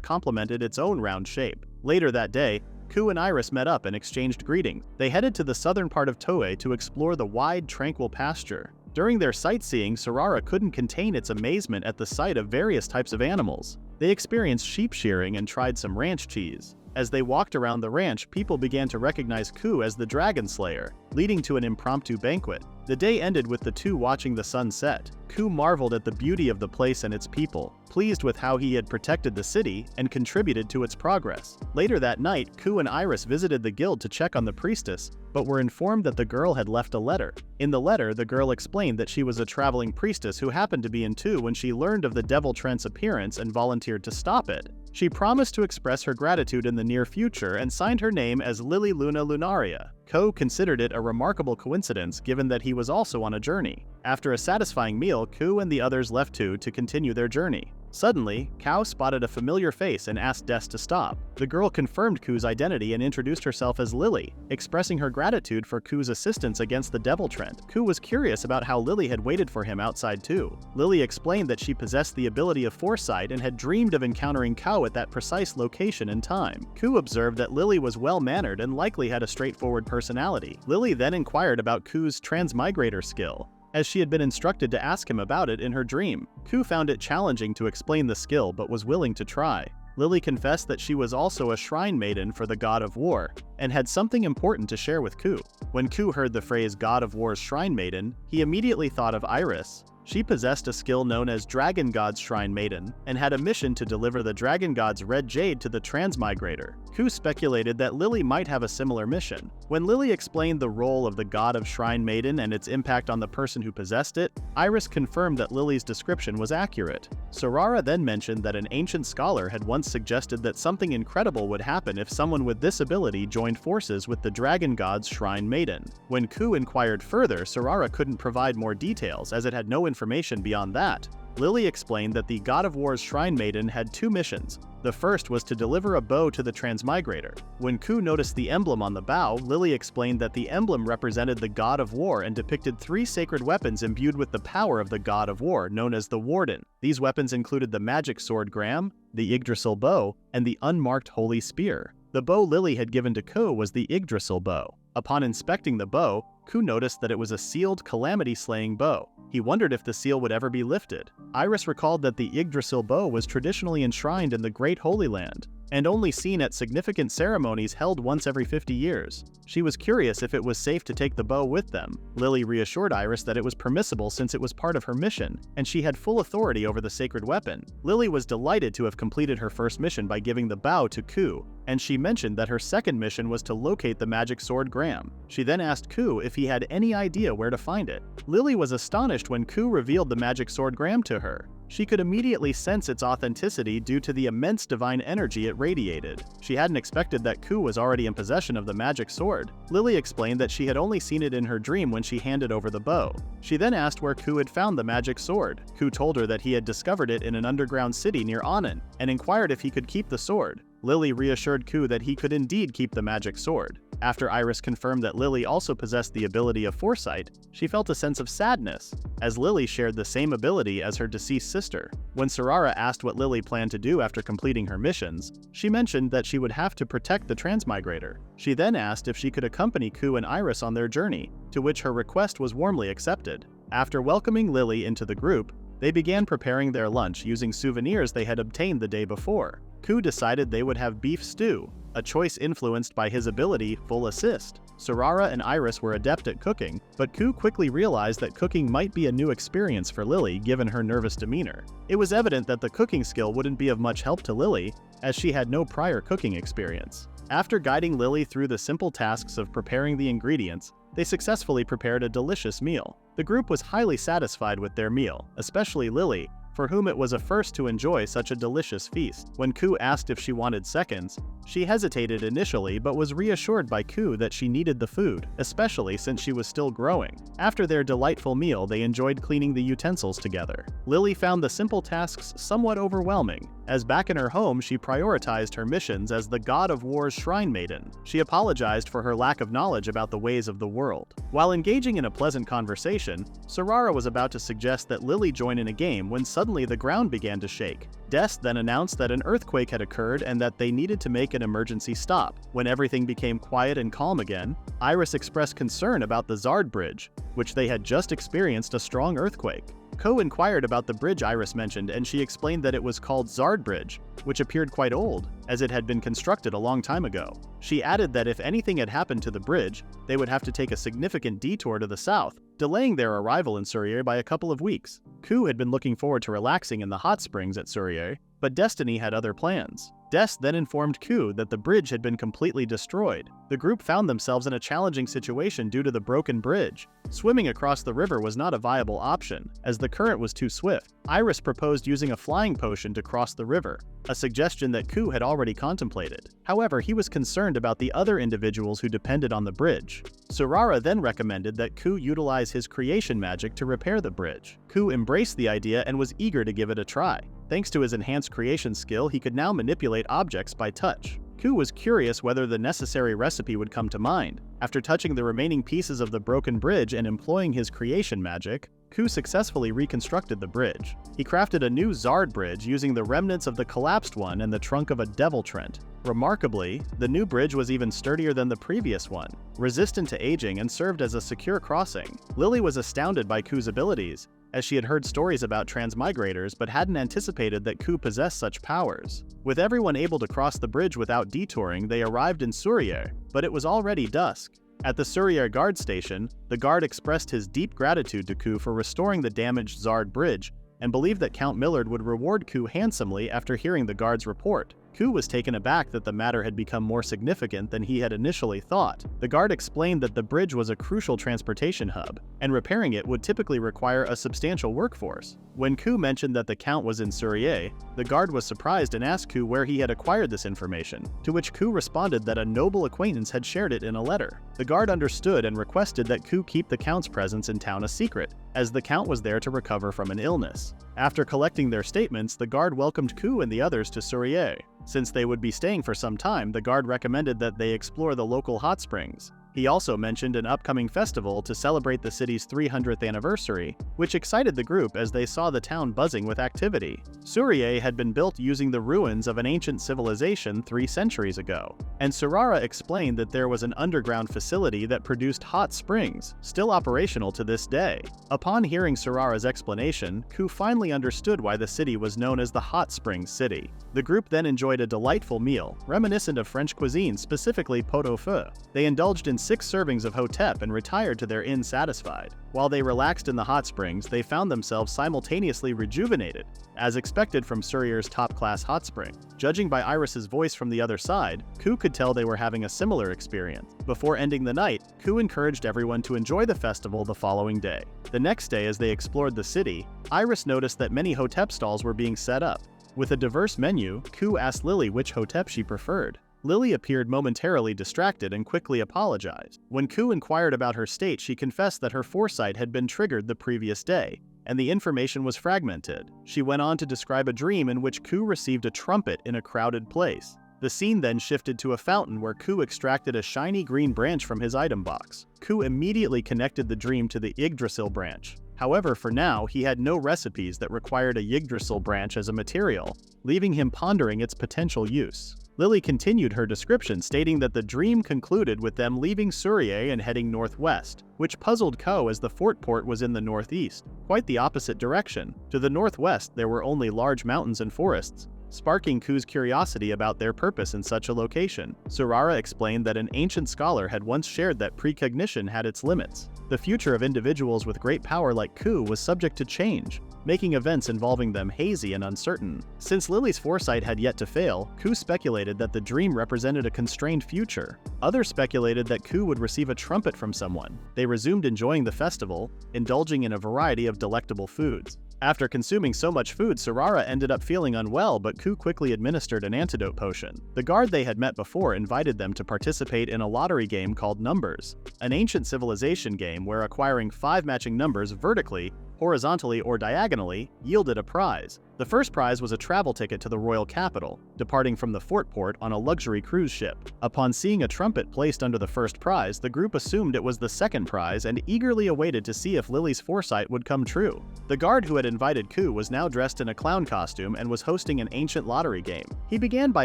complimented its own round shape. Later that day, Kou and Iris met up and exchanged greetings. They headed to the southern part of Toei to explore the wide, tranquil pasture. During their sightseeing, Sarara couldn't contain its amazement at the sight of various types of animals. They experienced sheep shearing and tried some ranch cheese. As they walked around the ranch, people began to recognize Kou as the Dragon Slayer, leading to an impromptu banquet. The day ended with the two watching the sun set. Kou marveled at the beauty of the place and its people, pleased with how he had protected the city and contributed to its progress. Later that night, Kou and Iris visited the guild to check on the priestess, but were informed that the girl had left a letter. In the letter, the girl explained that she was a traveling priestess who happened to be in Tu when she learned of the Devil Trent's appearance and volunteered to stop it. She promised to express her gratitude in the near future and signed her name as Lily Luna Lunaria. Kou considered it a remarkable coincidence given that he was also on a journey. After a satisfying meal, Kou and the others left Tu to continue their journey. Suddenly, Kou spotted a familiar face and asked Des to stop. The girl confirmed Kou's identity and introduced herself as Lily, expressing her gratitude for Kou's assistance against the Devil Trent. Kou was curious about how Lily had waited for him outside Tu. Lily explained that she possessed the ability of foresight and had dreamed of encountering Kou at that precise location and time. Kou observed that Lily was well-mannered and likely had a straightforward personality. Lily then inquired about Kou's transmigrator skill. as she had been instructed to ask him about it in her dream. Kou found it challenging to explain the skill but was willing to try. Lily confessed that she was also a shrine maiden for the god of war, and had something important to share with Kou. When Kou heard the phrase God of War's shrine maiden, he immediately thought of Iris. She possessed a skill known as Dragon God's Shrine Maiden, and had a mission to deliver the Dragon God's red jade to the Transmigrator. Kou speculated that Lily might have a similar mission. When Lily explained the role of the God of Shrine Maiden and its impact on the person who possessed it, Iris confirmed that Lily's description was accurate. Sorara then mentioned that an ancient scholar had once suggested that something incredible would happen if someone with this ability joined forces with the Dragon God's Shrine Maiden. When Kou inquired further, Sorara couldn't provide more details as it had no information beyond that. Lily explained that the God of War's Shrine Maiden had two missions. The first was to deliver a bow to the Transmigrator. When Kou noticed the emblem on the bow, Lily explained that the emblem represented the God of War and depicted three sacred weapons imbued with the power of the God of War, known as the Warden. These weapons included the magic sword Gram, the Yggdrasil bow, and the unmarked holy spear. The bow Lily had given to Kou was the Yggdrasil bow. Upon inspecting the bow, Kou noticed that it was a sealed calamity-slaying bow. He wondered if the seal would ever be lifted. Iris recalled that the Yggdrasil bow was traditionally enshrined in the Great Holy Land, and only seen at significant ceremonies held once every 50 years. She was curious if it was safe to take the bow with them. Lily reassured Iris that it was permissible since it was part of her mission, and she had full authority over the sacred weapon. Lily was delighted to have completed her first mission by giving the bow to Kou, and she mentioned that her second mission was to locate the magic sword Gram. She then asked Kou if he had any idea where to find it. Lily was astonished when Kou revealed the magic sword Gram to her. She could immediately sense its authenticity due to the immense divine energy it radiated. She hadn't expected that Kou was already in possession of the magic sword. Lily explained that she had only seen it in her dream when she handed over the bow. She then asked where Kou had found the magic sword. Kou told her that he had discovered it in an underground city near Annan, and inquired if he could keep the sword. Lily reassured Kou that he could indeed keep the magic sword. After Iris confirmed that Lily also possessed the ability of foresight, she felt a sense of sadness, as Lily shared the same ability as her deceased sister. When Sorara asked what Lily planned to do after completing her missions, she mentioned that she would have to protect the Transmigrator. She then asked if she could accompany Kou and Iris on their journey, to which her request was warmly accepted. After welcoming Lily into the group, they began preparing their lunch using souvenirs they had obtained the day before. Kou decided they would have beef stew, a choice influenced by his ability, Full Assist. Sorara and Iris were adept at cooking, but Kou quickly realized that cooking might be a new experience for Lily given her nervous demeanor. It was evident that the cooking skill wouldn't be of much help to Lily, as she had no prior cooking experience. After guiding Lily through the simple tasks of preparing the ingredients, they successfully prepared a delicious meal. The group was highly satisfied with their meal, especially Lily, for whom it was a first to enjoy such a delicious feast. When Kou asked if she wanted seconds, she hesitated initially but was reassured by Kou that she needed the food, especially since she was still growing. After their delightful meal, they enjoyed cleaning the utensils together. Lily found the simple tasks somewhat overwhelming, as back in her home she prioritized her missions as the God of War's Shrine Maiden. She apologized for her lack of knowledge about the ways of the world. While engaging in a pleasant conversation, Sorara was about to suggest that Lily join in a game when suddenly the ground began to shake. Dest then announced that an earthquake had occurred and that they needed to make an emergency stop. When everything became quiet and calm again, Iris expressed concern about the Zard Bridge, which they had just experienced a strong earthquake. Kou inquired about the bridge Iris mentioned, and she explained that it was called Zard Bridge, which appeared quite old, as it had been constructed a long time ago. She added that if anything had happened to the bridge, they would have to take a significant detour to the south, delaying their arrival in Surrey by a couple of weeks. Kou had been looking forward to relaxing in the hot springs at Surrey, but Destiny had other plans. Des then informed Kou that the bridge had been completely destroyed. The group found themselves in a challenging situation due to the broken bridge. Swimming across the river was not a viable option, as the current was too swift. Iris proposed using a flying potion to cross the river, a suggestion that Kou had already contemplated. However, he was concerned about the other individuals who depended on the bridge. Sorara then recommended that Kou utilize his creation magic to repair the bridge. Kou embraced the idea and was eager to give it a try. Thanks to his enhanced creation skill, he could now manipulate objects by touch. Kou was curious whether the necessary recipe would come to mind. After touching the remaining pieces of the broken bridge and employing his creation magic, Kou successfully reconstructed the bridge. He crafted a new Zard bridge using the remnants of the collapsed one and the trunk of a devil trent. Remarkably, the new bridge was even sturdier than the previous one, resistant to aging and served as a secure crossing. Lily was astounded by Kou's abilities, as she had heard stories about transmigrators but hadn't anticipated that Kou possessed such powers. With everyone able to cross the bridge without detouring, they arrived in Surrier, but it was already dusk. At the Surrier guard station, the guard expressed his deep gratitude to Kou for restoring the damaged Zard bridge and believed that Count Millard would reward Kou handsomely after hearing the guard's report. Kou was taken aback that the matter had become more significant than he had initially thought. The guard explained that the bridge was a crucial transportation hub, and repairing it would typically require a substantial workforce. When Kou mentioned that the Count was in Surrier, the guard was surprised and asked Kou where he had acquired this information, to which Kou responded that a noble acquaintance had shared it in a letter. The guard understood and requested that Kou keep the Count's presence in town a secret, as the Count was there to recover from an illness. After collecting their statements, the guard welcomed Kou and the others to Surrier. Since they would be staying for some time, the guard recommended that they explore the local hot springs. He also mentioned an upcoming festival to celebrate the city's 300th anniversary, which excited the group as they saw the town buzzing with activity. Surrier had been built using the ruins of an ancient civilization 3 centuries ago, and Surara explained that there was an underground facility that produced hot springs, still operational to this day. Upon hearing Surara's explanation, Kou finally understood why the city was known as the Hot Springs City. The group then enjoyed a delightful meal, reminiscent of French cuisine, specifically pot-au-feu. They indulged in 6 servings of hotep and retired to their inn satisfied. While they relaxed in the hot springs, they found themselves simultaneously rejuvenated, as expected from Surrier's top-class hot spring. Judging by Iris's voice from the other side, Kou could tell they were having a similar experience. Before ending the night, Kou encouraged everyone to enjoy the festival the following day. The next day, as they explored the city, Iris noticed that many hotep stalls were being set up. With a diverse menu, Kou asked Lily which hotep she preferred. Lily appeared momentarily distracted and quickly apologized. When Kou inquired about her state, she confessed that her foresight had been triggered the previous day, and the information was fragmented. She went on to describe a dream in which Kou received a trumpet in a crowded place. The scene then shifted to a fountain where Kou extracted a shiny green branch from his item box. Kou immediately connected the dream to the Yggdrasil branch. However, for now, he had no recipes that required a Yggdrasil branch as a material, leaving him pondering its potential use. Lily continued her description, stating that the dream concluded with them leaving Surrier and heading northwest, which puzzled Kou as the fort port was in the northeast, quite the opposite direction. To the northwest, there were only large mountains and forests, sparking Kou's curiosity about their purpose in such a location. Surara explained that an ancient scholar had once shared that precognition had its limits. The future of individuals with great power like Kou was subject to change, making events involving them hazy and uncertain. Since Lily's foresight had yet to fail, Kou speculated that the dream represented a constrained future. Others speculated that Kou would receive a trumpet from someone. They resumed enjoying the festival, indulging in a variety of delectable foods. After consuming so much food, Surara ended up feeling unwell, but Kou quickly administered an antidote potion. The guard they had met before invited them to participate in a lottery game called Numbers, an ancient civilization game where acquiring 5 matching numbers vertically, horizontally, or diagonally yielded a prize. The first prize was a travel ticket to the royal capital, departing from the fort port on a luxury cruise ship. Upon seeing a trumpet placed under the first prize, the group assumed it was the second prize and eagerly awaited to see if Lily's foresight would come true. The guard who had invited Kou was now dressed in a clown costume and was hosting an ancient lottery game. He began by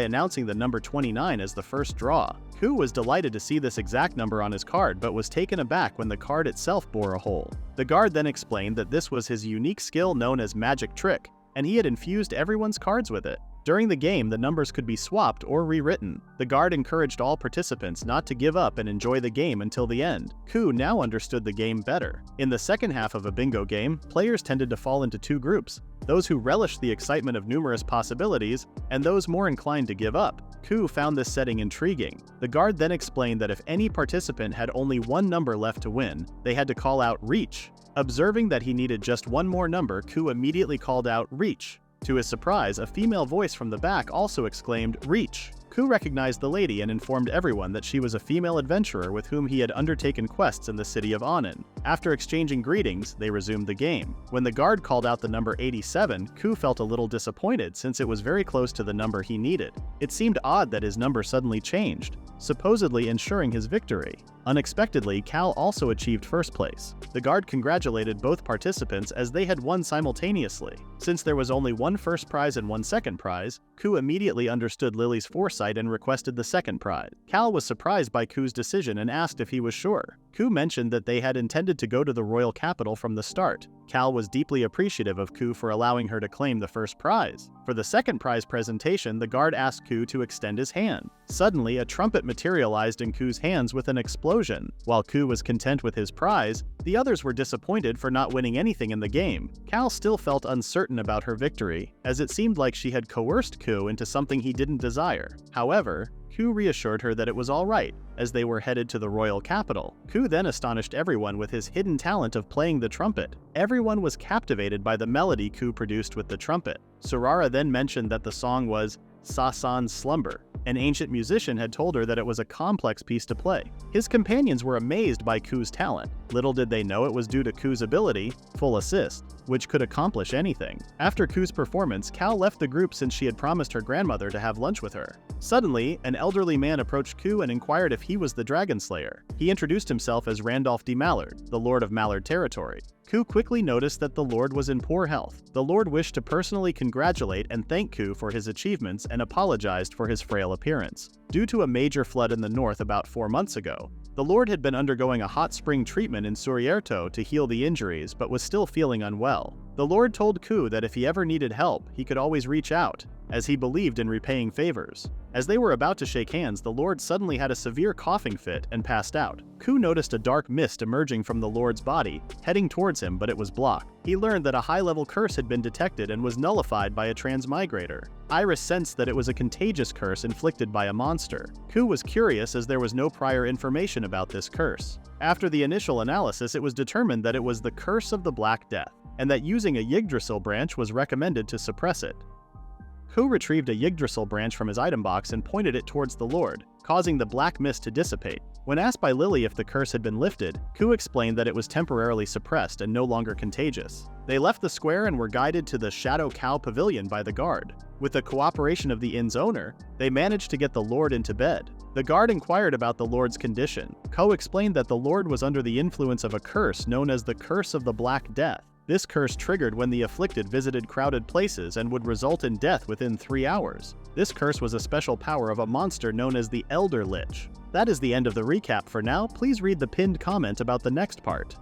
announcing the number 29 as the first draw. Kou was delighted to see this exact number on his card, but was taken aback when the card itself bore a hole. The guard then explained that this was his unique skill known as magic trick, and he had infused everyone's cards with it. During the game, the numbers could be swapped or rewritten. The guard encouraged all participants not to give up and enjoy the game until the end. Kou now understood the game better. In the second half of a bingo game, players tended to fall into 2 groups: those who relished the excitement of numerous possibilities, and those more inclined to give up. Kou found this setting intriguing. The guard then explained that if any participant had only 1 number left to win, they had to call out "Reach." Observing that he needed just 1 more number, Kou immediately called out "Reach." To his surprise, a female voice from the back also exclaimed "Reach." Kou recognized the lady and informed everyone that she was a female adventurer with whom he had undertaken quests in the city of Anan. After exchanging greetings, they resumed the game. When the guard called out the number 87, Kou felt a little disappointed since it was very close to the number he needed. It seemed odd that his number suddenly changed, supposedly ensuring his victory. Unexpectedly, Cal also achieved first place. The guard congratulated both participants as they had won simultaneously. Since there was only one first prize and one second prize, Kou immediately understood Lily's foresight and requested the second prize. Cal was surprised by Kou's decision and asked if he was sure. Kou mentioned that they had intended to go to the royal capital from the start. Cal was deeply appreciative of Kou for allowing her to claim the first prize. For the second prize presentation, the guard asked Kou to extend his hand. Suddenly, a trumpet materialized in Kou's hands with an explosion. While Kou was content with his prize, the others were disappointed for not winning anything in the game. Cal still felt uncertain about her victory, as it seemed like she had coerced Kou into something he didn't desire. However, Kou reassured her that it was all right, as they were headed to the royal capital. Kou then astonished everyone with his hidden talent of playing the trumpet. Everyone was captivated by the melody Kou produced with the trumpet. Sorara then mentioned that the song was Sasan's Slumber. An ancient musician had told her that it was a complex piece to play. His companions were amazed by Kou's talent. Little did they know it was due to Kou's ability, Full Assist, which could accomplish anything. After Kou's performance, Cal left the group since she had promised her grandmother to have lunch with her. Suddenly, an elderly man approached Kou and inquired if he was the Dragon Slayer. He introduced himself as Randolph D. Mallard, the Lord of Mallard Territory. Kou quickly noticed that the Lord was in poor health. The Lord wished to personally congratulate and thank Kou for his achievements and apologized for his frail appearance. Due to a major flood in the north about 4 months ago, the Lord had been undergoing a hot spring treatment in Surierto to heal the injuries but was still feeling unwell. The Lord told Kou that if he ever needed help, he could always reach out, as he believed in repaying favors. As they were about to shake hands, the Lord suddenly had a severe coughing fit and passed out. Kou noticed a dark mist emerging from the Lord's body, heading towards him, but it was blocked. He learned that a high-level curse had been detected and was nullified by a transmigrator. Iris sensed that it was a contagious curse inflicted by a monster. Kou was curious as there was no prior information about this curse. After the initial analysis, it was determined that it was the Curse of the Black Death, and that using a Yggdrasil branch was recommended to suppress it. Kou retrieved a Yggdrasil branch from his item box and pointed it towards the Lord, causing the black mist to dissipate. When asked by Lily if the curse had been lifted, Kou explained that it was temporarily suppressed and no longer contagious. They left the square and were guided to the Shadow Cow Pavilion by the guard. With the cooperation of the inn's owner, they managed to get the Lord into bed. The guard inquired about the Lord's condition. Kou explained that the Lord was under the influence of a curse known as the Curse of the Black Death. This curse triggered when the afflicted visited crowded places and would result in death within 3 hours. This curse was a special power of a monster known as the Elder Lich. That is the end of the recap for now. Please read the pinned comment about the next part.